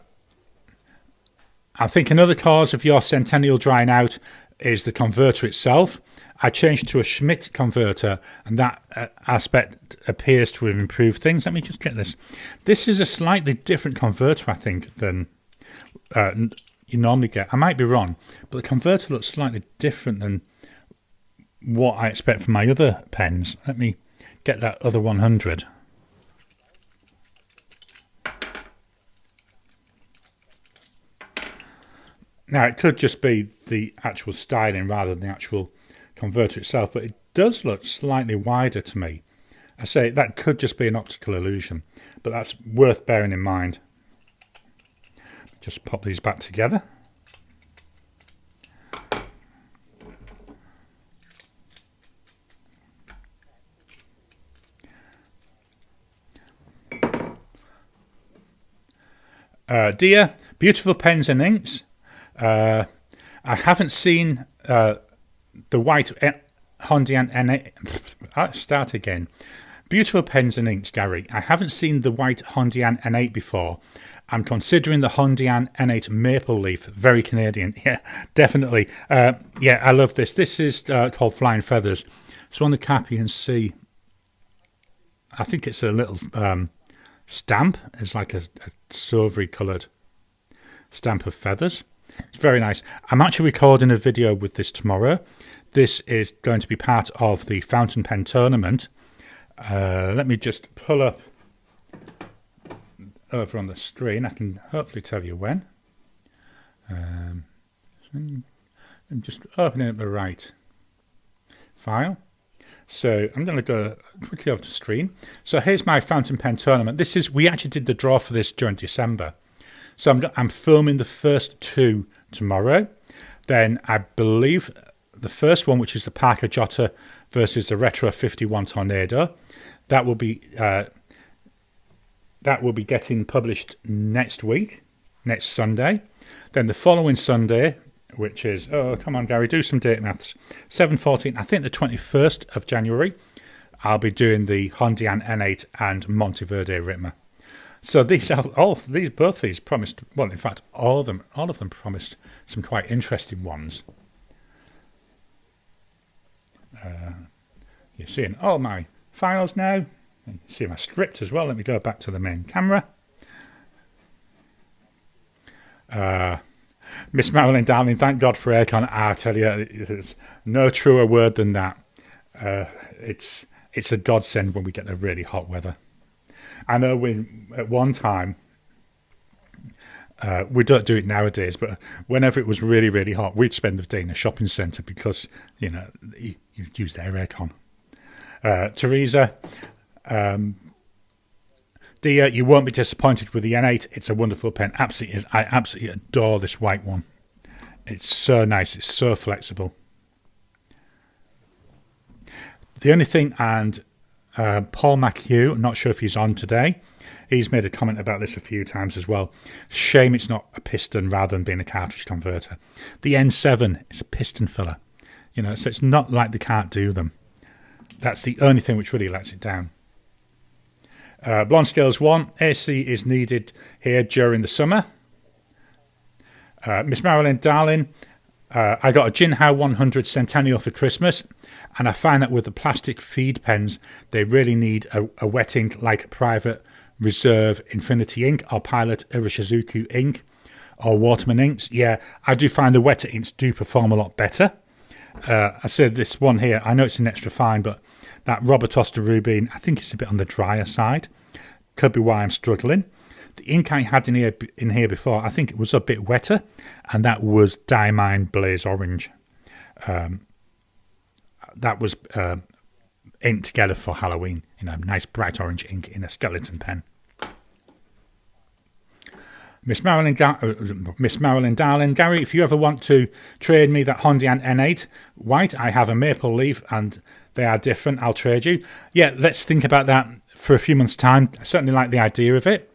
think another cause of your Centennial drying out is the converter itself. I changed to a Schmidt converter, and that aspect appears to have improved things. Let me just get this. This is a slightly different converter, I think, than you normally get. I might be wrong, but the converter looks slightly different than what I expect from my other pens. Let me get that other 100. Now, it could just be the actual styling rather than the actual converter itself, but it does look slightly wider to me. I say that could just be an optical illusion, but that's worth bearing in mind. Just pop these back together. Dear, beautiful pens and inks. I haven't seen the white Hondian N8. Start again. Beautiful pens and inks, Garry. I haven't seen the white Hondian N8 before. I'm considering the Hondian N8 Maple Leaf. Very Canadian. Yeah, definitely. Yeah, I love this. This is called Flying Feathers. So on the cap you can see, I think it's a little stamp. It's like a silvery coloured stamp of feathers. It's very nice. I'm actually recording a video with this tomorrow. This is going to be part of the fountain pen tournament. Let me just pull up over on the screen. I can hopefully tell you when. I'm just opening up the right file. So I'm going to go quickly over to screen. So here's my fountain pen tournament. We actually did the draw for this during December. So I'm filming the first two tomorrow. Then I believe the first one, which is the Parker Jotter versus the Retro 51 Tornado, that will be getting published next week, next Sunday. Then the following Sunday, which is, oh, come on, Garry, do some date maths. 7/14, I think the 21st of January, I'll be doing the Hondian N8 and Monteverde Ritmer. So both these promised, well, in fact, all of them promised some quite interesting ones. You're seeing all my files now. You see my script as well. Let me go back to the main camera. Miss Marilyn Darling, thank God for aircon. I tell you, there's no truer word than that. It's a godsend when we get the really hot weather. I know at one time, we don't do it nowadays, but whenever it was really, really hot, we'd spend the day in a shopping centre because, you use their aircon. Teresa, dear, you won't be disappointed with the N8. It's a wonderful pen. Absolutely is. I absolutely adore this white one. It's so nice. It's so flexible. The only thing, and Paul McHugh, I'm not sure if he's on today, he's made a comment about this a few times as well. Shame it's not a piston rather than being a cartridge converter. The N7 is a piston filler, so it's not like they can't do them. That's the only thing which really lets it down. Blonde Scales 1, AC is needed here during the summer. Miss Marilyn Darling, I got a Jinhao 100 Centennial for Christmas, and I find that with the plastic feed pens, they really need a wet ink like Private Reserve Infinity ink or Pilot Iroshizuku ink or Waterman inks. Yeah, I do find the wetter inks do perform a lot better. I said this one here, I know it's an extra fine, but that Robert Oster Rubin, I think it's a bit on the drier side. Could be why I'm struggling. The ink I had in here before, I think it was a bit wetter, and that was Diamine Blaze Orange. That was inked together for Halloween, nice bright orange ink in a skeleton pen. Miss Marilyn Darling, Gary, if you ever want to trade me that Hondian N8 white, I have a maple leaf and they are different. I'll trade you. Yeah, let's think about that for a few months' time. I certainly like the idea of it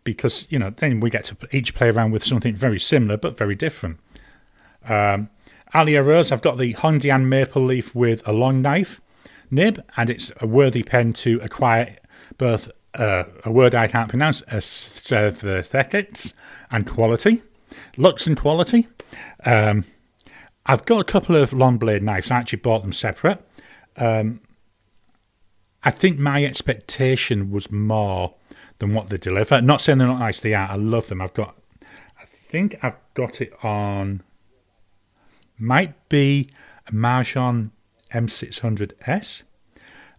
because, then we get to each play around with something very similar but very different. Alia Rose, I've got the Hondian maple leaf with a long knife nib, and it's a worthy pen to acquire both a word I can't pronounce, aesthetics and quality, looks and quality. I've got a couple of long blade knives. I actually bought them separate. I think my expectation was more than what they deliver. Not saying they're not nice, they are. I love them. I think I've got it on, might be a Marjon M600S.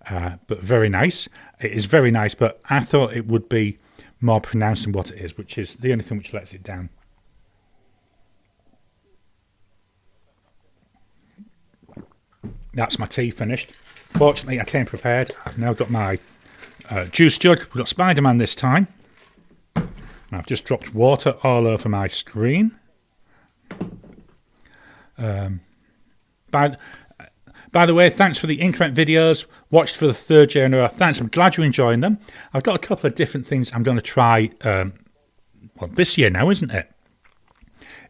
But very nice. It is very nice, but I thought it would be more pronounced than what it is, which is the only thing which lets it down. That's my tea finished. Fortunately, I came prepared. I've now got my juice jug. We've got Spider-Man this time. And I've just dropped water all over my screen. By the way, thanks for the Inkrent videos. Watched for the third year in a row. Thanks. I'm glad you're enjoying them. I've got a couple of different things I'm going to try. This year now, isn't it?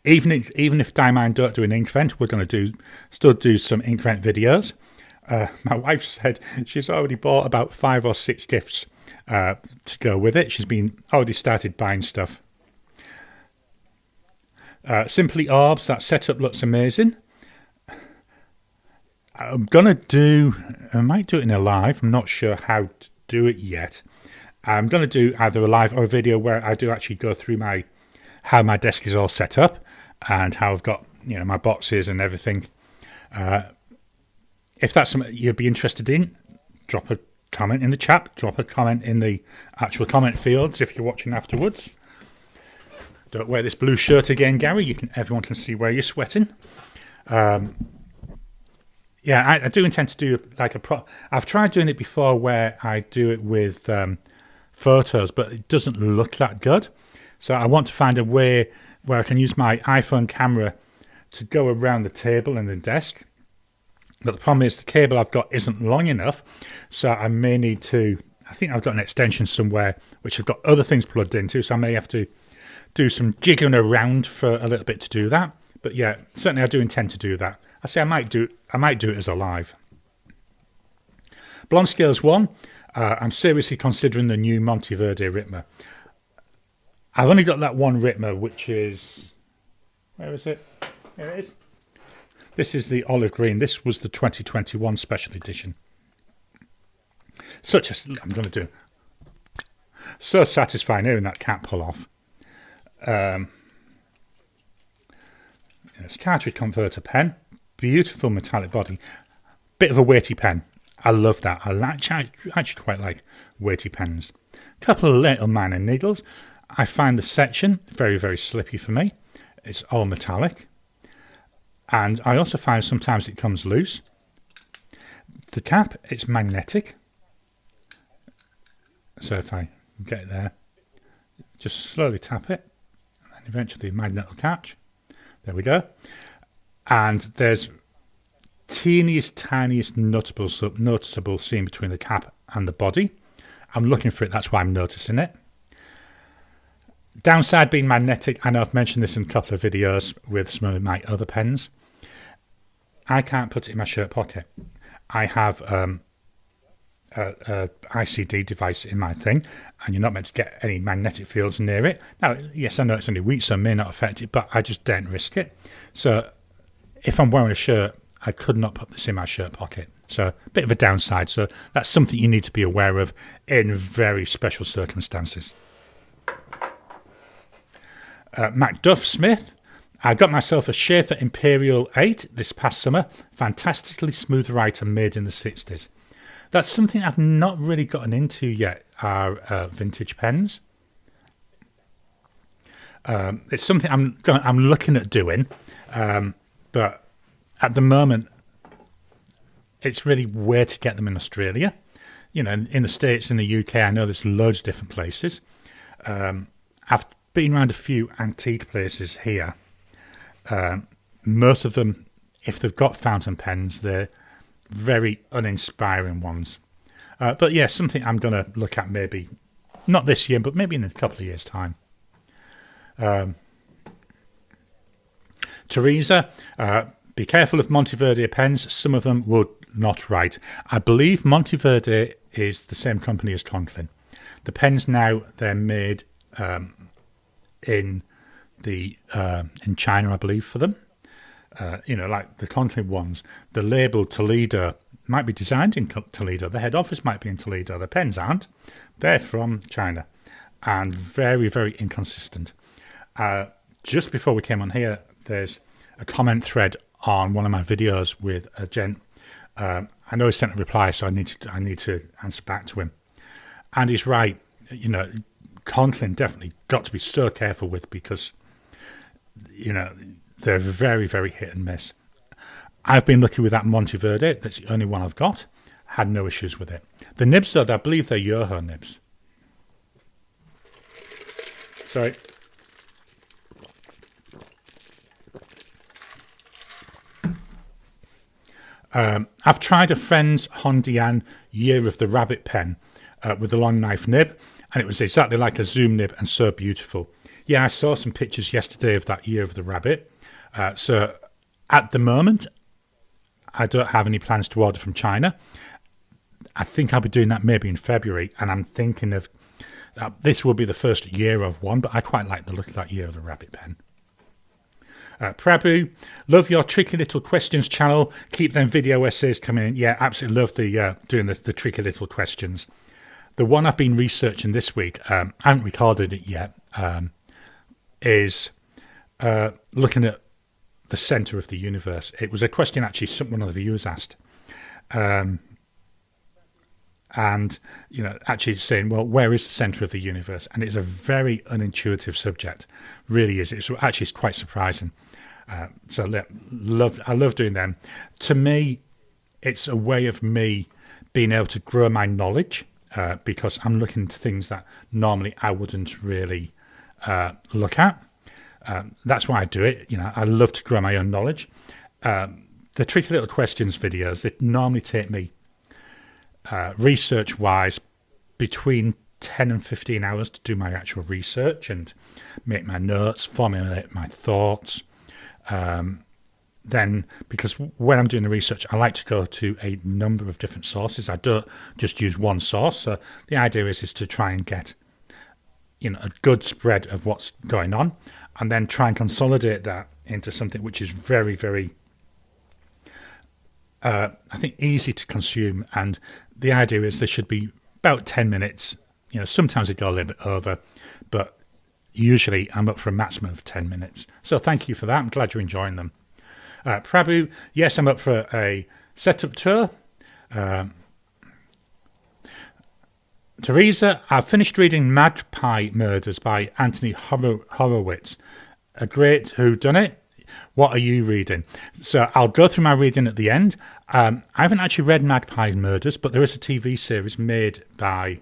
Even if Diamine don't do an Inkrent, we're going to still do some Inkrent videos. My wife said she's already bought about 5 or 6 gifts to go with it. She's already started buying stuff. Simply Orbs. That setup looks amazing. I might do it in a live. I'm not sure how to do it yet. I'm going to do either a live or a video where I do actually go through how my desk is all set up and how I've got my boxes and everything. If that's something you'd be interested in, drop a comment in the chat. Drop a comment in the actual comment fields if you're watching afterwards. Don't wear this blue shirt again, Gary. Everyone can see where you're sweating. Yeah, I do intend to do I've tried doing it before where I do it with photos, but it doesn't look that good. So I want to find a way where I can use my iPhone camera to go around the table and the desk. But the problem is the cable I've got isn't long enough, so I may need to, I think I've got an extension somewhere which I've got other things plugged into, so I may have to do some jiggling around for a little bit to do that. But yeah, certainly I do intend to do that. I say I might do it as a live. Blonde Scales 1, I'm seriously considering the new Monteverde Ritmer. I've only got that one Ritmer, which is, where is it? Here it is. This is the olive green. This was the 2021 special edition. I'm going to do. So satisfying hearing that cap pull off. It's cartridge converter pen. Beautiful metallic body. Bit of a weighty pen. I love that. I actually quite like weighty pens. Couple of little minor needles. I find the section very, very slippy for me. It's all metallic. And I also find sometimes it comes loose. The cap, it's magnetic. So if I get it there, just slowly tap it, and then eventually the magnet will catch. There we go. And there's tiniest noticeable seam between the cap and the body. I'm looking for it, that's why I'm noticing it. Downside being magnetic. I know I've mentioned this in a couple of videos with some of my other pens. I can't put it in my shirt pocket. I have a ICD device in my thing, and you're not meant to get any magnetic fields near it. Now, yes, I know it's only weak, so it may not affect it, but I just don't risk it. So if I'm wearing a shirt, I could not put this in my shirt pocket. So a bit of a downside. So that's something you need to be aware of in very special circumstances. Macduff Smith. I got myself a Schaefer Imperial 8 this past summer. Fantastically smooth writer made in the 60s. That's something I've not really gotten into yet, are vintage pens. It's something I'm looking at doing, but at the moment, it's really where to get them in Australia. You know, in the States, in the UK, I know there's loads of different places. I've been around a few antique places here. Most of them, if they've got fountain pens, they're very uninspiring ones. But yeah, something I'm going to look at maybe, not this year, but maybe in a couple of years' time. Teresa, be careful of Monteverde pens. Some of them would not write. I believe Monteverde is the same company as Conklin. The pens now, they're made in China, I believe, for them. Like the Conklin ones, the label Toledo might be designed in Toledo. The head office might be in Toledo. The pens aren't. They're from China, and very, very inconsistent. Just before we came on here, there's a comment thread on one of my videos with a gent. I know he sent a reply, so I need to answer back to him. And he's right. You know, Conklin definitely got to be so careful with, because they're very, very hit and miss. I've been lucky with that Monteverde. That's the only one I've got. Had no issues with it. The nibs, though, I believe they're Yoho nibs. Sorry. I've tried a friend's Hondian Year of the Rabbit pen with the long knife nib, and it was exactly like a zoom nib and so beautiful. Yeah, I saw some pictures yesterday of that Year of the Rabbit. So at the moment, I don't have any plans to order from China. I think I'll be doing that maybe in February, and I'm thinking of this will be the first year of one, but I quite like the look of that Year of the Rabbit pen. Prabhu, love your tricky little questions channel. Keep them video essays coming in. Yeah, absolutely love the doing the tricky little questions. The one I've been researching this week, I haven't recorded it yet, is looking at the centre of the universe. It was a question actually one of the viewers asked. And, actually saying, well, where is the centre of the universe? And it's a very unintuitive subject. Really is. It's quite surprising. So I love doing them. To me, it's a way of me being able to grow my knowledge, because I'm looking into things that normally I wouldn't really look at. That's why I do it. I love to grow my own knowledge. The tricky little questions videos, they normally take me research-wise between 10 and 15 hours to do my actual research and make my notes, formulate my thoughts. Then, because when I'm doing the research, I like to go to a number of different sources. I don't just use one source. So the idea is to try and get a good spread of what's going on, and then try and consolidate that into something which is very, very I think easy to consume, and the idea is there should be about 10 minutes. You know, sometimes they go a little bit over, but usually I'm up for a maximum of 10 minutes. So thank you for that. I'm glad you're enjoying them. Prabhu, yes, I'm up for a setup tour. Teresa, I've finished reading Magpie Murders by Anthony Horowitz. A great whodunit. What are you reading? So I'll go through my reading at the end. I haven't actually read Magpie Murders, but there is a TV series made by,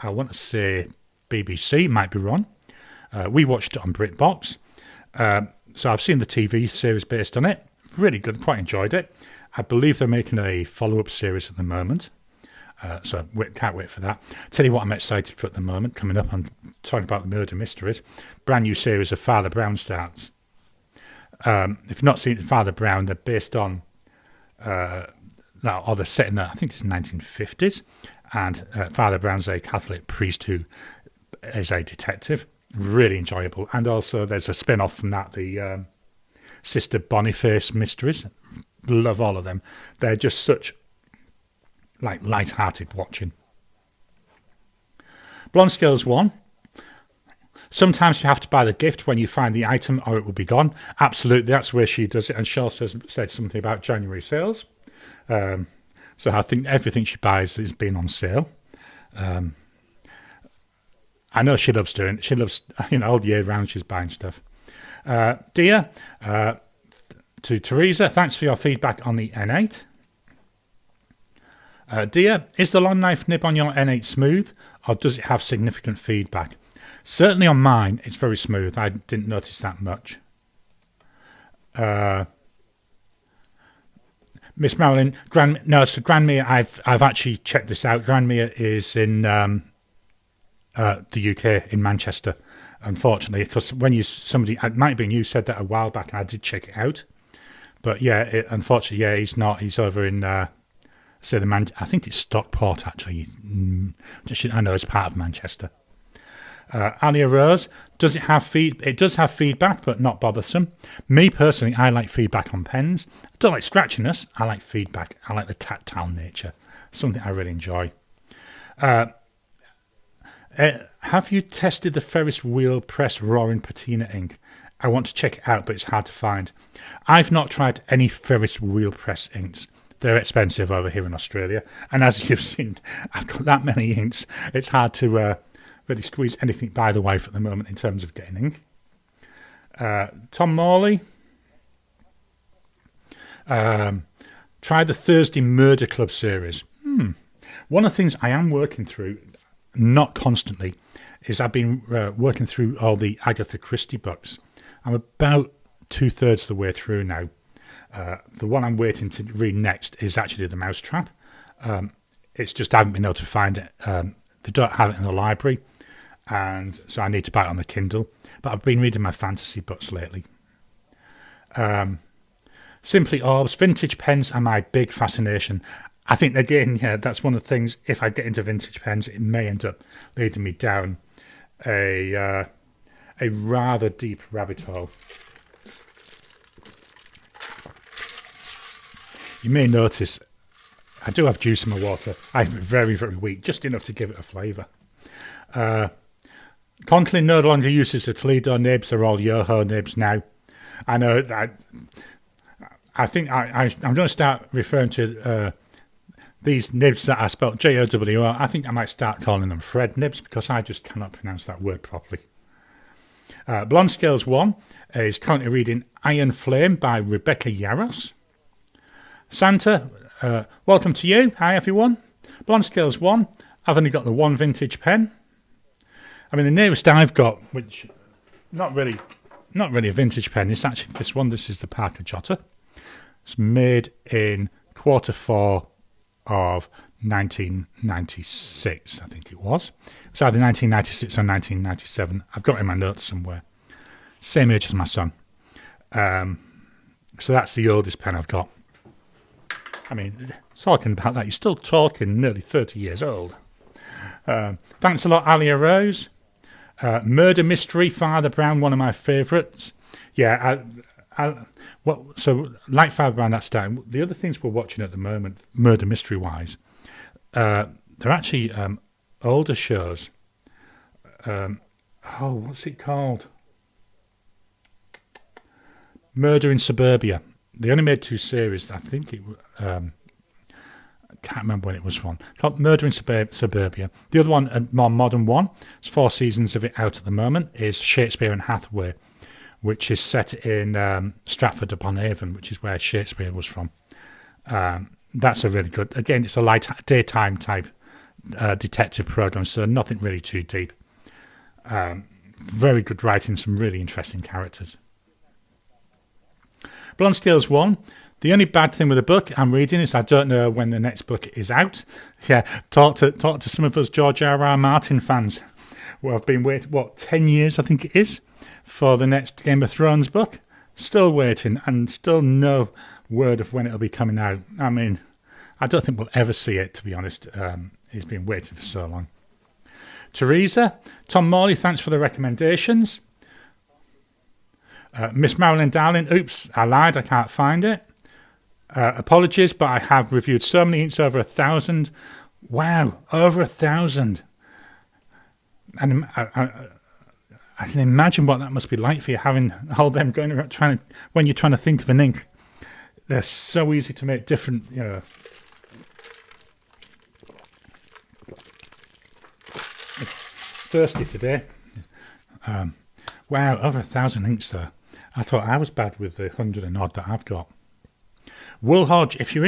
I want to say, BBC, might be wrong. We watched it on BritBox. So I've seen the TV series based on it. Really good, quite enjoyed it. I believe they're making a follow-up series at the moment. So can't wait for that. Tell you what I'm excited for at the moment, coming up, I'm talking about the murder mysteries. Brand new series of Father Brown starts. If you've not seen Father Brown, they're based on, or they're set in the, I think it's 1950s, and Father Brown's a Catholic priest who is a detective. Really enjoyable. And also there's a spin-off from that, the Sister Boniface mysteries. Love all of them. They're just such light-hearted watching. Blonde Scales 1. Sometimes you have to buy the gift when you find the item or it will be gone. Absolutely, that's where she does it. And she also said something about January sales. So I think everything she buys is being on sale. I know she loves doing it. She loves, all year round she's buying stuff. Dear, to Teresa, thanks for your feedback on the N8. Dear, is the long knife nib on your N8 smooth, or does it have significant feedback? Certainly on mine, it's very smooth. I didn't notice that much. Miss Marilyn, Grandmere, I've actually checked this out. Grandmere is in the UK, in Manchester, unfortunately, because it might have been you said that a while back, and I did check it out. But yeah, unfortunately, yeah, he's not. He's over in, I think it's Stockport, actually. I know it's part of Manchester. Alia Rose, does it have it does have feedback, but not bothersome. Me personally, I like feedback on pens. I don't like scratchiness. I like feedback. I like the tactile nature. Something I really enjoy. Have you tested the Ferris wheel press Roaring Patina ink? I want to check it out, but it's hard to find. I've not tried any Ferris wheel press inks. They're expensive over here in Australia. And as you've seen, I've got that many inks. It's hard to really squeeze anything by the wife at the moment in terms of getting ink. Tom Morley. Try the Thursday Murder Club series. One of the things I am working through, not constantly, is I've been working through all the Agatha Christie books. I'm about 2/3 of the way through now. The one I'm waiting to read next is actually The Mousetrap. It's just I haven't been able to find it. They don't have it in the library, and so I need to buy it on the Kindle. But I've been reading my fantasy books lately. Simply Orbs, vintage pens are my big fascination. I think, again, yeah, that's one of the things, if I get into vintage pens, it may end up leading me down a rather deep rabbit hole. You may notice I do have juice in my water. I have it very, very weak, just enough to give it a flavour. Conklin no longer uses the Toledo nibs. They're all Yoho nibs now. I know that. I think I'm going to start referring to these nibs that are spelled Jowo. I think I might start calling them Fred nibs because I just cannot pronounce that word properly. Blonde Scales 1 is currently reading Iron Flame by Rebecca Yaros. Santa, welcome to you. Hi, everyone. Blonde Scales 1. I've only got the one vintage pen. I mean, the nearest I've got, which not really a vintage pen, it's actually this one. This is the Parker Jotter. It's made in Q4 of 1996, I think it was. It's either 1996 or 1997. I've got it in my notes somewhere. Same age as my son. So that's the oldest pen I've got. I mean, talking about that, you're still talking nearly 30 years old. Thanks a lot, Alia Rose. Murder Mystery, Father Brown, one of my favourites. Yeah, So like Firebrand, that's down. The other things we're watching at the moment, murder mystery wise, they're actually older shows. What's it called? Murder in Suburbia. They only made 2 series. I think it. I can't remember when it was from. It's called Murder in Suburbia. The other one, a more modern one, it's 4 seasons of it out at the moment, is Shakespeare and Hathaway, which is set in Stratford-upon-Avon, which is where Shakespeare was from. That's a really good. Again, it's a light daytime type detective program, so nothing really too deep. Very good writing, some really interesting characters. Blonde Scales 1. The only bad thing with the book I'm reading is I don't know when the next book is out. Yeah, talk to some of us George R.R. Martin fans. Well, I've been waiting, 10 years I think it is, for the next Game of Thrones book. Still waiting, and still no word of when it'll be coming out. I mean, I don't think we'll ever see it, to be honest. He's been waiting for so long. Teresa, Tom Morley, thanks for the recommendations. Miss Marilyn Dowling, oops, I lied, I can't find it. Apologies, but I have reviewed so many inks, over 1,000. Wow, over 1,000. And I can imagine what that must be like for you, having all them going around when you're trying to think of an ink. They're so easy to make different, thirsty today. Wow, over 1,000 inks though. I thought I was bad with the 100 and odd that I've got. Wool Hodge, if you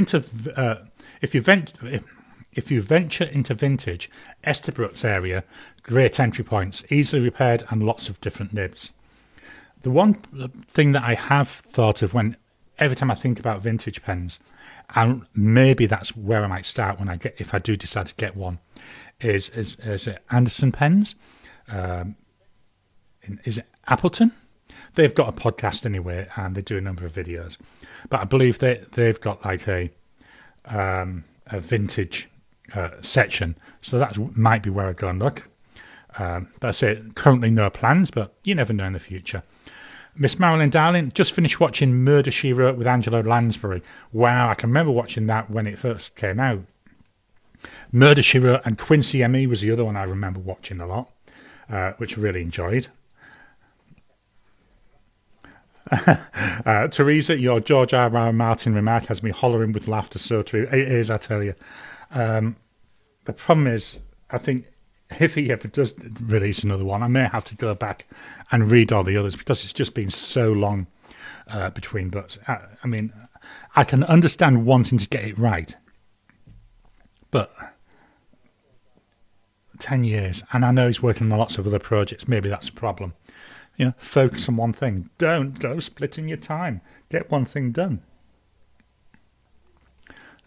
venture into vintage, Esterbrook's area, great entry points, easily repaired and lots of different nibs. The one thing that I have thought of every time I think about vintage pens, and maybe that's where I might start if I do decide to get one, is Anderson pens. Is it Appleton? They've got a podcast anyway, and they do a number of videos. But I believe they've got like a vintage section, so that might be where I go and look. But I say currently no plans, but you never know in the future. Miss Marilyn Darling, just finished watching Murder, She Wrote with Angela Lansbury. Wow, I can remember watching that when it first came out. Murder, She Wrote and Quincy M.E. was the other one I remember watching a lot, which I really enjoyed. Teresa, your George R.R. Martin remark has me hollering with laughter, so true. It is, I tell you. The problem is, I think if he ever does release another one, I may have to go back and read all the others because it's just been so long between books. I mean, I can understand wanting to get it right, but 10 years, and I know he's working on lots of other projects. Maybe that's a problem. Focus on one thing. Don't go splitting your time. Get one thing done.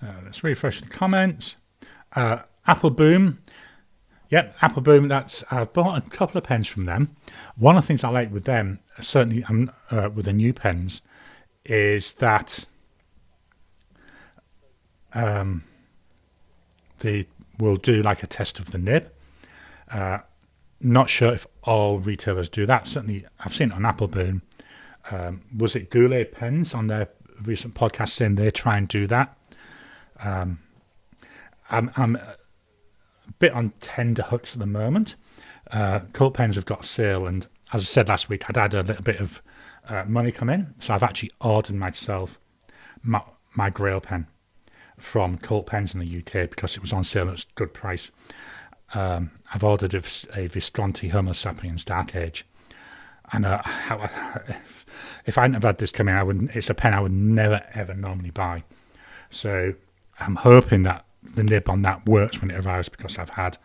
Let's refresh the comments. Apple Boom. Yep, Apple Boom. I've bought a couple of pens from them. One of the things I like with them, certainly with the new pens, is that they will do like a test of the nib. Not sure if all retailers do that. Certainly, I've seen it on Apple Boom. Was it Goulet Pens on their recent podcast saying they try and do that? I'm a bit on tender hooks at the moment. Cult Pens have got a sale, and as I said last week, I'd had a little bit of money come in, so I've actually ordered myself my Grail pen from Cult Pens in the UK because it was on sale at a good price. I've ordered a Visconti Homo Sapiens Dark Age, and if I hadn't have had this coming, it's a pen I would never ever normally buy. So I'm hoping that the nib on that works when it arrives, because I've had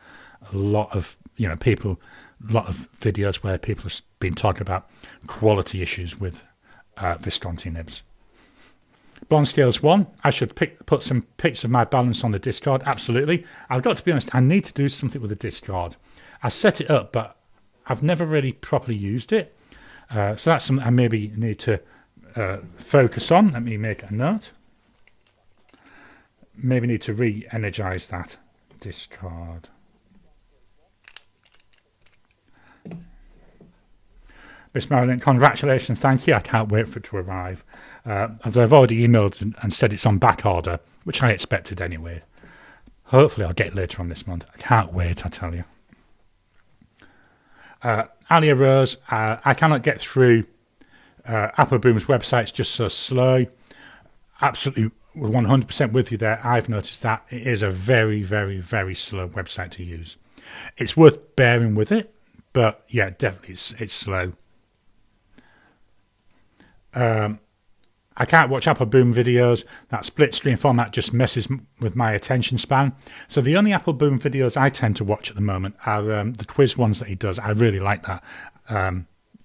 a lot of videos where people have been talking about quality issues with Visconti nibs. Blonde Scales 1, I should put some pics of my balance on the Discord. Absolutely. I've got to be honest, I need to do something with the Discord. I set it up, but I've never really properly used it. So that's something I maybe need to focus on. Let me make a note. Maybe need to re-energize that Discord. Miss Marilyn, congratulations, thank you. I can't wait for it to arrive. As I've already emailed and said it's on back order, which I expected anyway. Hopefully I'll get it later on this month. I can't wait, I tell you. Alia Rose, I cannot get through Apple Boom's website. It's just so slow. Absolutely 100% with you there. I've noticed that it is a very, very, very slow website to use. It's worth bearing with it, but yeah, definitely it's slow. I can't watch Apple Boom videos. That split screen format just messes with my attention span. So the only Apple Boom videos I tend to watch at the moment are the quiz ones that he does. I really like that.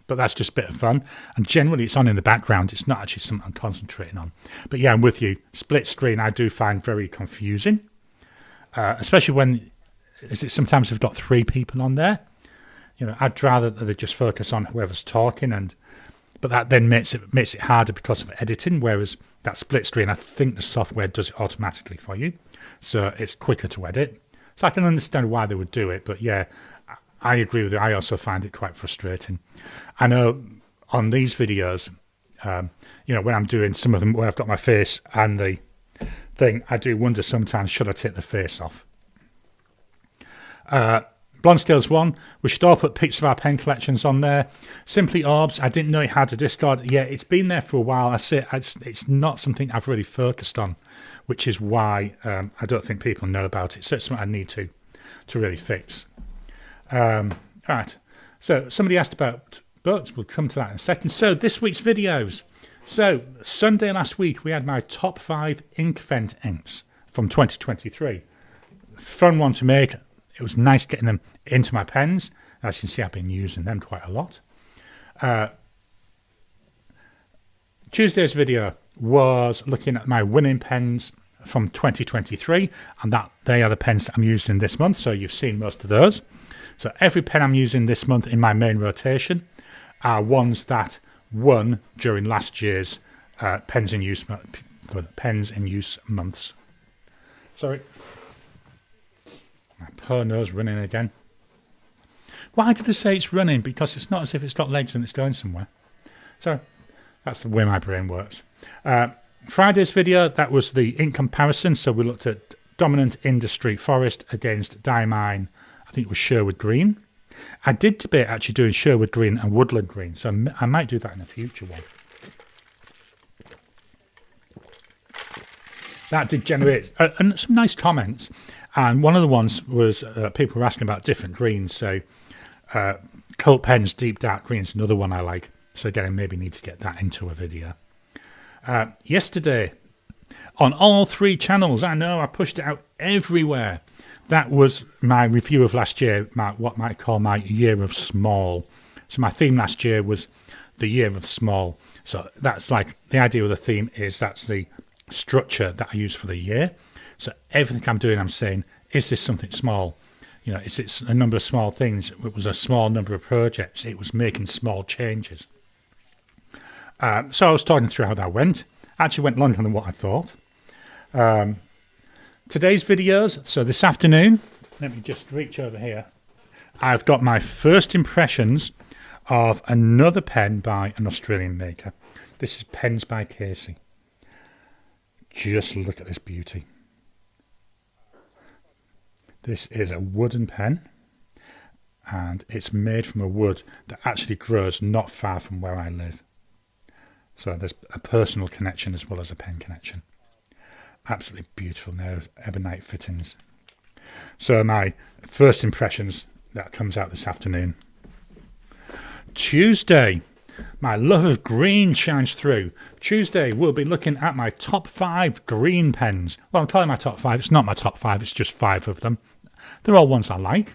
But that's just a bit of fun. And generally it's on in the background. It's not actually something I'm concentrating on. But yeah, I'm with you. Split screen I do find very confusing. Especially when sometimes we've got 3 people on there. You know, I'd rather that they just focus on whoever's talking, but that then makes it harder because of editing, whereas that split screen, I think the software does it automatically for you. So it's quicker to edit. So I can understand why they would do it, but yeah, I agree with you. I also find it quite frustrating. I know on these videos, you know, when I'm doing some of them where I've got my face and the thing, I do wonder sometimes, should I take the face off? Blondscales 1, we should all put pictures of our pen collections on there. Simply Orbs, I didn't know it had a Discord. Yeah, it's been there for a while. I say it's not something I've really focused on, which is why I don't think people know about it. So it's something I need to really fix. Right, so somebody asked about books. We'll come to that in a second. So this week's videos. So Sunday last week, we had my top 5 Inkvent inks from 2023. Fun one to make. It was nice getting them into my pens. As you can see, I've been using them quite a lot. Tuesday's video was looking at my winning pens from 2023, and that they are the pens that I'm using this month, so you've seen most of those. So every pen I'm using this month in my main rotation are ones that won during last year's pens in use months. Sorry. My poor nose running again. Why did they say it's running? Because it's not as if it's got legs and it's going somewhere. So that's the way my brain works. Friday's video, that was the ink comparison. So we looked at Dominant Industry Forest against Diamine, I think it was Sherwood Green. I did debate actually doing Sherwood Green and Woodland Green, so I might do that in a future one. That did generate some nice comments. And one of the ones was people were asking about different greens. So Colt Pens Deep Dark Green is another one I like. So again, I maybe need to get that into a video. Yesterday, on all 3 channels, I know I pushed it out everywhere. That was my review of last year, what might call my year of small. So my theme last year was the year of small. So that's like the idea of the theme is that's the structure that I use for the year. So everything I'm doing, I'm saying, is this something small? You know, is it a number of small things? It was a small number of projects. It was making small changes. So I was talking through how that went. Actually went longer than what I thought. Today's videos, so this afternoon, let me just reach over here. I've got my first impressions of another pen by an Australian maker. This is Pens by Casey. Just look at this beauty. This is a wooden pen, and it's made from a wood that actually grows not far from where I live. So there's a personal connection as well as a pen connection. Absolutely beautiful. There's ebonite fittings. So my first impressions, that comes out this afternoon. Tuesday, my love of green shines through. Tuesday, we'll be looking at my top 5 green pens. Well, I'm calling my top 5. It's not my top 5. It's just 5 of them. They're all ones I like.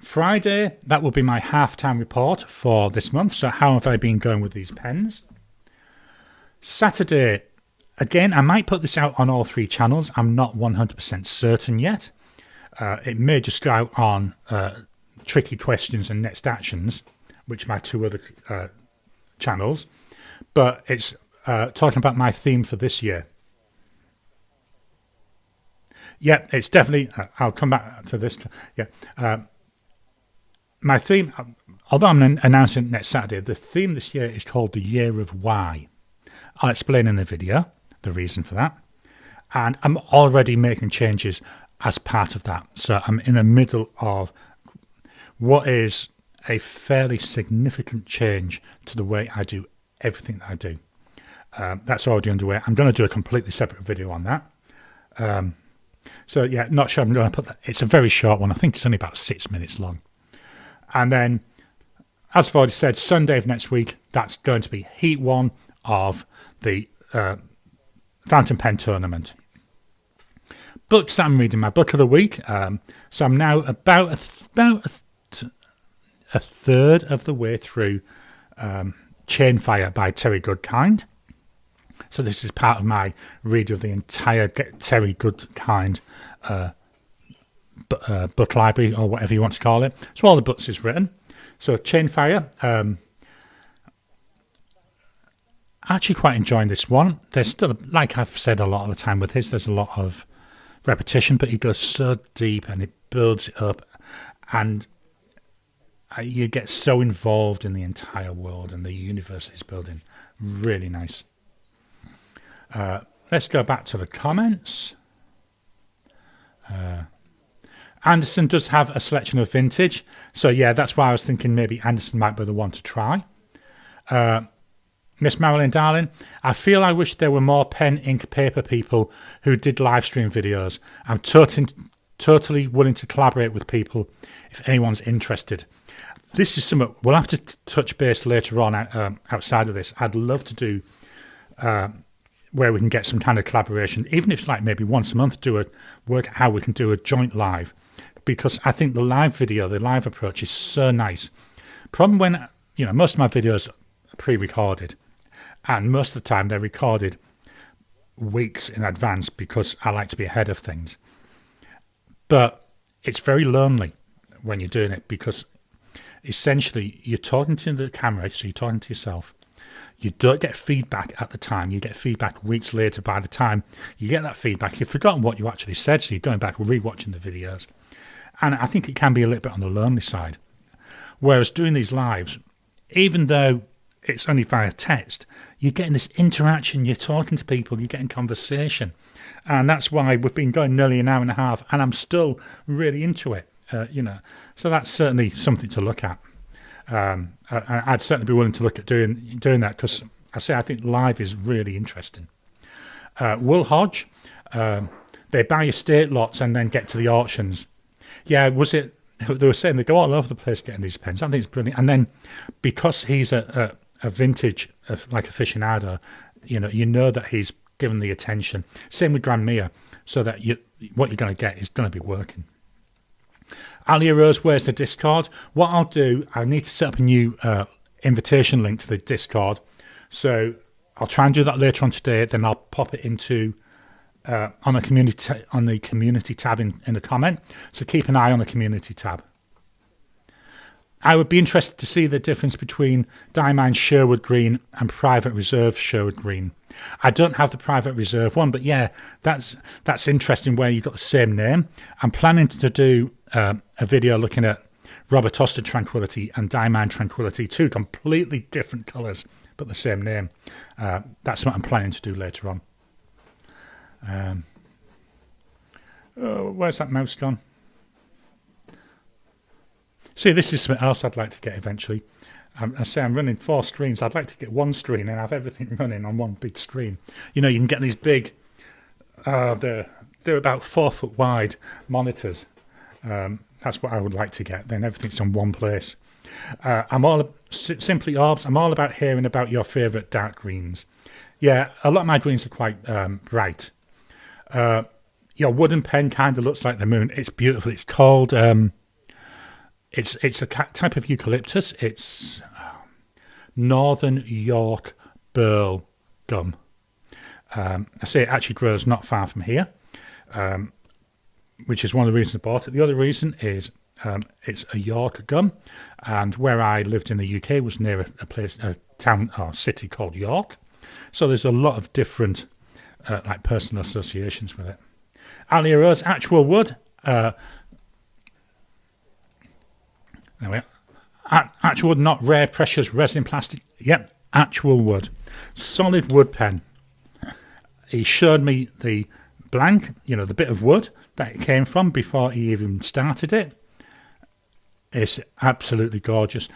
Friday, that will be my half-time report for this month. So how have I been going with these pens? Saturday, again, I might put this out on all 3 channels. I'm not 100% certain yet. It may just go out on Tricky Questions and Next Actions, which are my 2 other channels. But it's talking about my theme for this year. Yeah, it's definitely, I'll come back to this. Yeah, my theme, although I'm announcing it next Saturday, the theme this year is called the Year of Why. I'll explain in the video the reason for that. And I'm already making changes as part of that. So I'm in the middle of what is a fairly significant change to the way I do everything that I do. That's already underway. I'm going to do a completely separate video on that. So yeah, not sure I'm going to put that. It's a very short one. I think it's only about 6 minutes long. And then, as I've already said, Sunday of next week, that's going to be Heat 1 of the Fountain Pen Tournament. Books that I'm reading, my book of the week. So I'm now about a third of the way through Chainfire by Terry Goodkind. So this is part of my read of the entire Terry Goodkind book library, or whatever you want to call it. So all the books is written. So Chainfire, actually quite enjoying this one. There's still, like I've said a lot of the time with his, there's a lot of repetition, but he goes so deep and it builds it up, and you get so involved in the entire world and the universe it's building. Really nice. Let's go back to the comments. Anderson does have a selection of vintage, so yeah, that's why I was thinking maybe Anderson might be the one to try. Miss Marilyn Darling, I feel I wish there were more pen, ink, paper people who did live stream videos. I'm totally willing to collaborate with people if anyone's interested. This is something we'll have to touch base later on outside of this. I'd love to do where we can get some kind of collaboration, even if it's like maybe once a month, work out how we can do a joint live, because I think the live video, the live approach is so nice. Problem when, most of my videos are pre-recorded, and most of the time they're recorded weeks in advance because I like to be ahead of things. But it's very lonely when you're doing it, because essentially you're talking to the camera, so you're talking to yourself. You don't get feedback at the time. You get feedback weeks later. By the time you get that feedback, you've forgotten what you actually said, so you're going back and rewatching the videos. And I think it can be a little bit on the lonely side. Whereas doing these lives, even though it's only via text, you're getting this interaction, you're talking to people, you're getting conversation. And that's why we've been going nearly an hour and a half, and I'm still really into it, So that's certainly something to look at. I'd certainly be willing to look at doing that, because I think live is really interesting. Wool Hodge, they buy estate lots and then get to the auctions. Yeah, was it? They were saying they go all over the place getting these pens. I think it's brilliant. And then because he's a vintage, like aficionado, you know that he's given the attention. Same with Grand Mia, so that what you're going to get is going to be working. Alia Rose, where's the Discord? What I'll do, I need to set up a new invitation link to the Discord. So I'll try and do that later on today. Then I'll pop it into on the community tab in the comment. So keep an eye on the community tab. I would be interested to see the difference between Diamine Sherwood Green and Private Reserve Sherwood Green. I don't have the Private Reserve one, but yeah, that's interesting where you've got the same name. I'm planning to do a video looking at Robert Austin Tranquility and Diamine Tranquility, two completely different colours, but the same name. That's what I'm planning to do later on. Where's that mouse gone? See, this is something else I'd like to get eventually. I say I'm running 4 screens. I'd like to get one screen and have everything running on one big screen. You can get these big, they're about 4 foot wide monitors. That's what I would like to get. Then everything's on one place. Simply Orbs, I'm all about hearing about your favourite dark greens. Yeah, a lot of my greens are quite bright. Your wooden pen kind of looks like the moon. It's beautiful. It's called... It's a type of eucalyptus. It's Northern York Burl gum. I say it actually grows not far from here, which is one of the reasons I bought it. The other reason is it's a York gum, and where I lived in the UK was near a town or city called York. So there's a lot of different like personal associations with it. Alia Rose, actual wood. There we are. Actual wood, not rare, precious resin plastic. Yep, actual wood. Solid wood pen. He showed me the blank, the bit of wood that it came from before he even started it. It's absolutely gorgeous.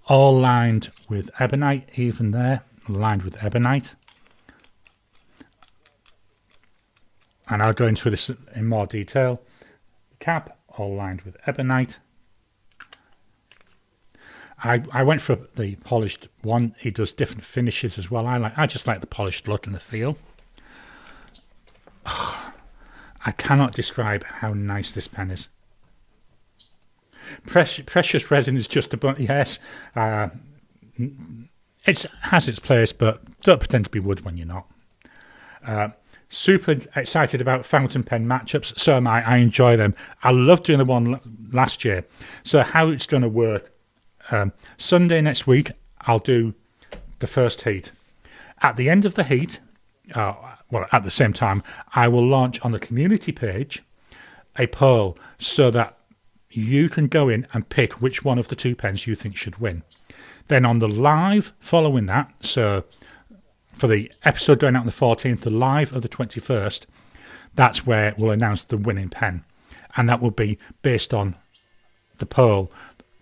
All lined with ebonite, even there, lined with ebonite. And I'll go into this in more detail. Cap, all lined with ebonite. I went for the polished one. He does different finishes as well. I just like the polished look and the feel. I cannot describe how nice this pen is. Precious resin is just a yes. It has its place, but don't pretend to be wood when you're not. Super excited about fountain pen matchups. So am I. I enjoy them. I loved doing the one last year. So how it's going to work. Sunday next week, I'll do the first heat. At the end of the heat, at the same time, I will launch on the community page a poll so that you can go in and pick which one of the two pens you think should win. Then on the live following that, so for the episode going out on the 14th, the live of the 21st, that's where we'll announce the winning pen. And that will be based on the poll.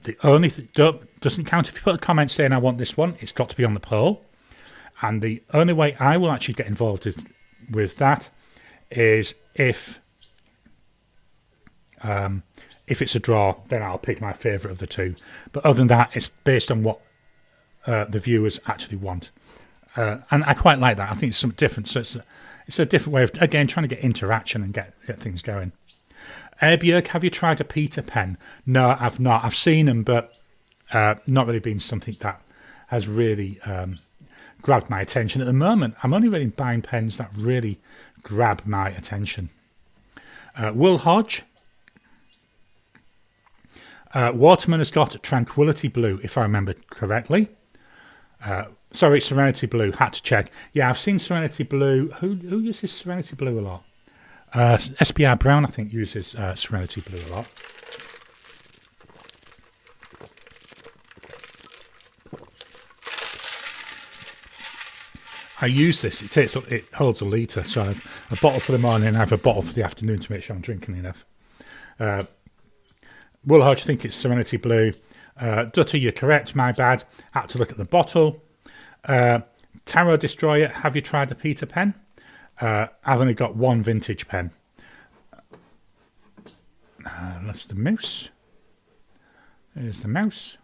The only thing doesn't count if you put a comment saying I want this one. It's got to be on the poll. And the only way I will actually get involved with that is if it's a draw, then I'll pick my favourite of the two. But other than that, it's based on what the viewers actually want. And I quite like that. I think it's something different. So it's a different way of, again, trying to get interaction and get things going. Björk, have you tried a Peter pen? No, I've not. I've seen them, but not really been something that has really grabbed my attention. At the moment, I'm only really buying pens that really grab my attention. Will Hodge. Waterman has got Tranquility Blue, if I remember correctly. Sorry, Serenity Blue. Had to check. Yeah, I've seen Serenity Blue. Who uses Serenity Blue a lot? SBR Brown, I think, uses Serenity Blue a lot. I use this. It holds a litre, so I have a bottle for the morning and I have a bottle for the afternoon to make sure I'm drinking enough. Will Hodge, I think it's Serenity Blue. Dutty, you're correct, my bad. Had to look at the bottle. Tarot Destroyer, have you tried a Peter pen? I've only got one vintage pen. That's the mouse. There's the mouse.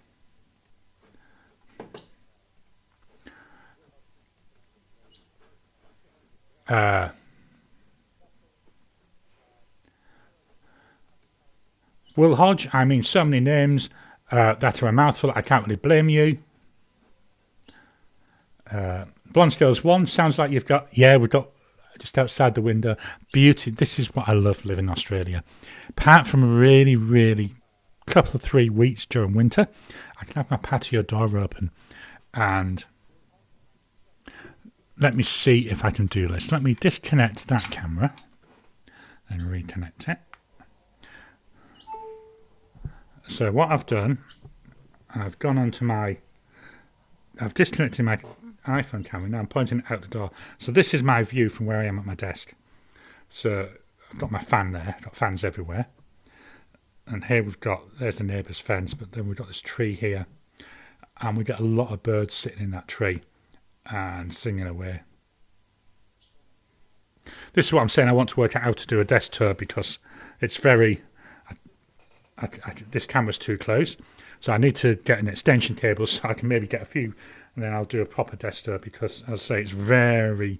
Will Hodge, I mean, so many names that are a mouthful. I can't really blame you. Blonde Scales 1, sounds like you've got, we've got just outside the window. Beauty, this is what I love living in Australia. Apart from a really, really couple of 3 weeks during winter, I can have my patio door open. And let me see if I can do this. Let me disconnect that camera and reconnect it. So what I've done, I've gone onto I've disconnected my iPhone camera. Now I'm pointing it out the door. So this is my view from where I am at my desk. So I've got my fan there. I've got fans everywhere. And here there's the neighbour's fence, but then we've got this tree here. And we get a lot of birds sitting in that tree and singing away. This is what I'm saying. I want to work out how to do a desk tour because it's very... this camera's too close. So I need to get an extension cable so I can maybe get a few, and then I'll do a proper desk tour because, as I say, it's very,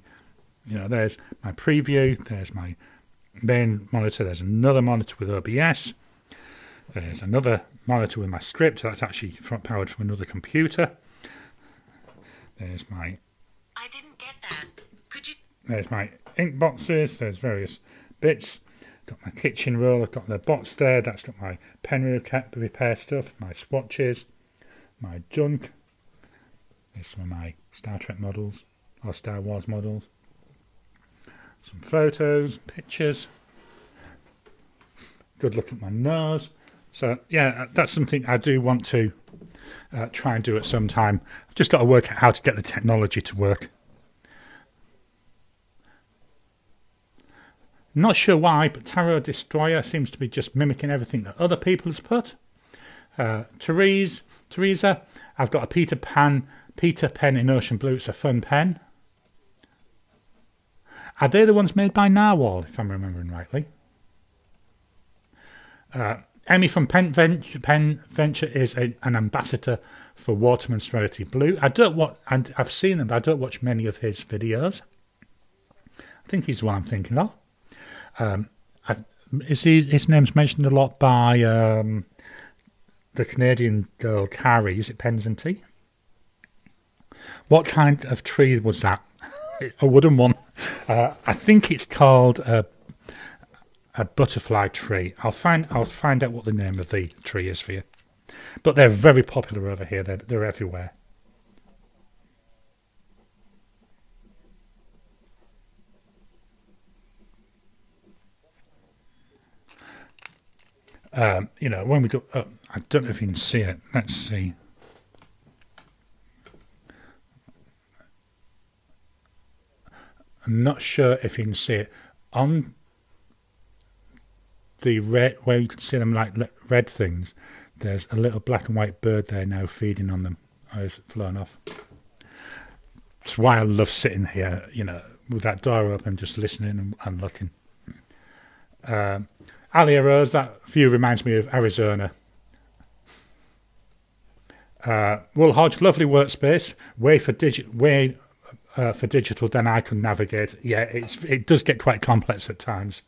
there's my preview, there's my main monitor, there's another monitor with OBS, there's another monitor with my script that's actually front powered from another computer. There's my... I didn't get that. Could you... There's my ink boxes, there's various bits. Got my kitchen roll, I've got the box there, that's got my pen repair stuff, my swatches, my junk. There's some of my Star Trek models, or Star Wars models. Some photos, pictures. Good look at my nose. So yeah, that's something I do want to try and do at some time. I've just got to work out how to get the technology to work. Not sure why, but Tarot Destroyer seems to be just mimicking everything that other people has put. Teresa, I've got a Peter Pan in Ocean Blue. It's a fun pen. Are they the ones made by Narwhal, if I'm remembering rightly? Emmy from Pen Venture is an ambassador for Waterman Serenity Blue. And I've seen them, but I don't watch many of his videos. I think he's the one I'm thinking of. His name's mentioned a lot by the Canadian girl Garry. Is it Pens and Tea? What kind of tree was that? A wooden one. I think it's called a butterfly tree. I'll find out what the name of the tree is for you. But they're very popular over here. They're everywhere. When we go up, I don't know if you can see it. Let's see. I'm not sure if you can see it. On the red, where you can see them like red things, there's a little black and white bird there now feeding on them. Oh, it's flown off. That's why I love sitting here, with that door open, just listening and looking. Alia Rose, that view reminds me of Arizona. Will Hodge, lovely workspace. Way for digital than I can navigate. Yeah, it does get quite complex at times.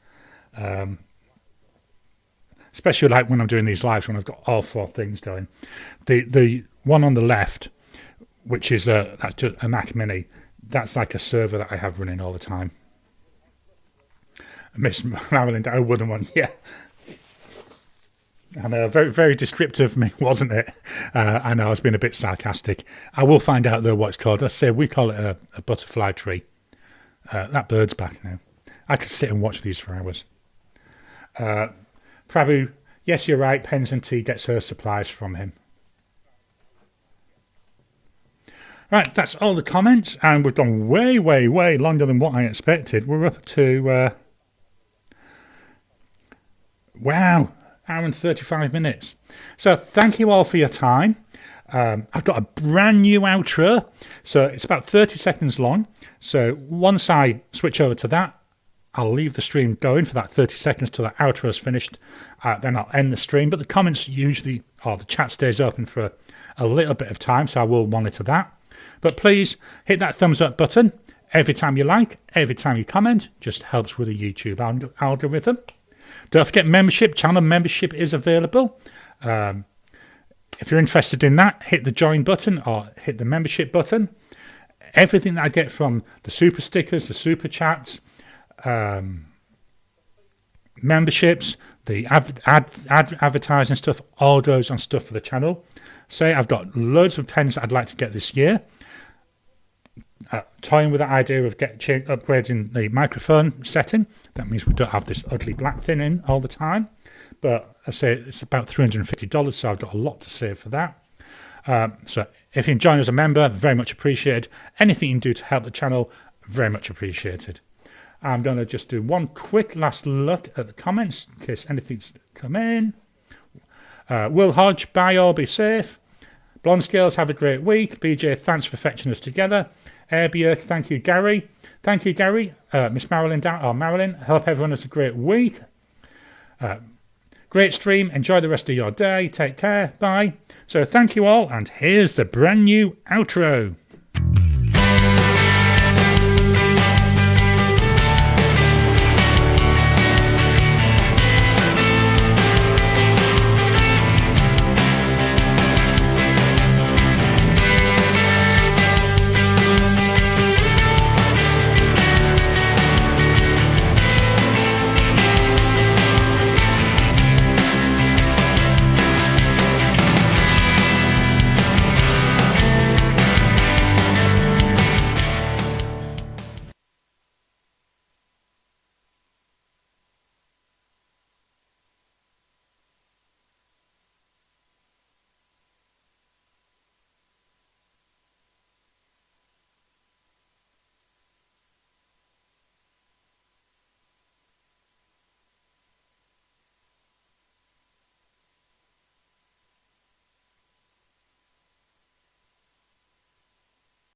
Especially like when I'm doing these lives when I've got all four things going. The one on the left, which is that's just a Mac Mini, that's like a server that I have running all the time. Miss Marilyn, I wouldn't want, yeah. I know, very, very descriptive of me, wasn't it? I know, I was being a bit sarcastic. I will find out, though, what it's called. I say we call it a butterfly tree. That bird's back now. I could sit and watch these for hours. Prabhu, yes, you're right. Pens and Tea gets her supplies from him. Right, that's all the comments, and we've gone way, way, way longer than what I expected. We're up to... Wow, hour and 35 minutes. So thank you all for your time. I've got a brand new outro. So it's about 30 seconds long. So once I switch over to that, I'll leave the stream going for that 30 seconds till that outro is finished. Then I'll end the stream. But the comments usually, or the chat stays open for a little bit of time. So I will monitor that. But please hit that thumbs up button. Every time you like, every time you comment, just helps with the YouTube algorithm. Don't forget membership. Channel membership is available. If you're interested in that, hit the join button or hit the membership button. Everything that I get from the super stickers, the super chats, memberships, the advertising stuff, all goes on stuff for the channel. Say I've got loads of pens that I'd like to get this year. Toying with the idea of upgrading the microphone setting. That means we don't have this ugly black thing in all the time. But I say it's about $350, so I've got a lot to save for that. So if you can join as a member, very much appreciated. Anything you can do to help the channel, very much appreciated. I'm going to just do one quick last look at the comments in case anything's come in. Will Hodge, bye all, be safe. Blonde Scales, have a great week. BJ, thanks for fetching us together. Airbjörk, thank you, Garry. Thank you, Garry. Miss Marilyn, Marilyn, hope everyone has a great week. Great stream. Enjoy the rest of your day. Take care. Bye. So thank you all, and here's the brand new outro.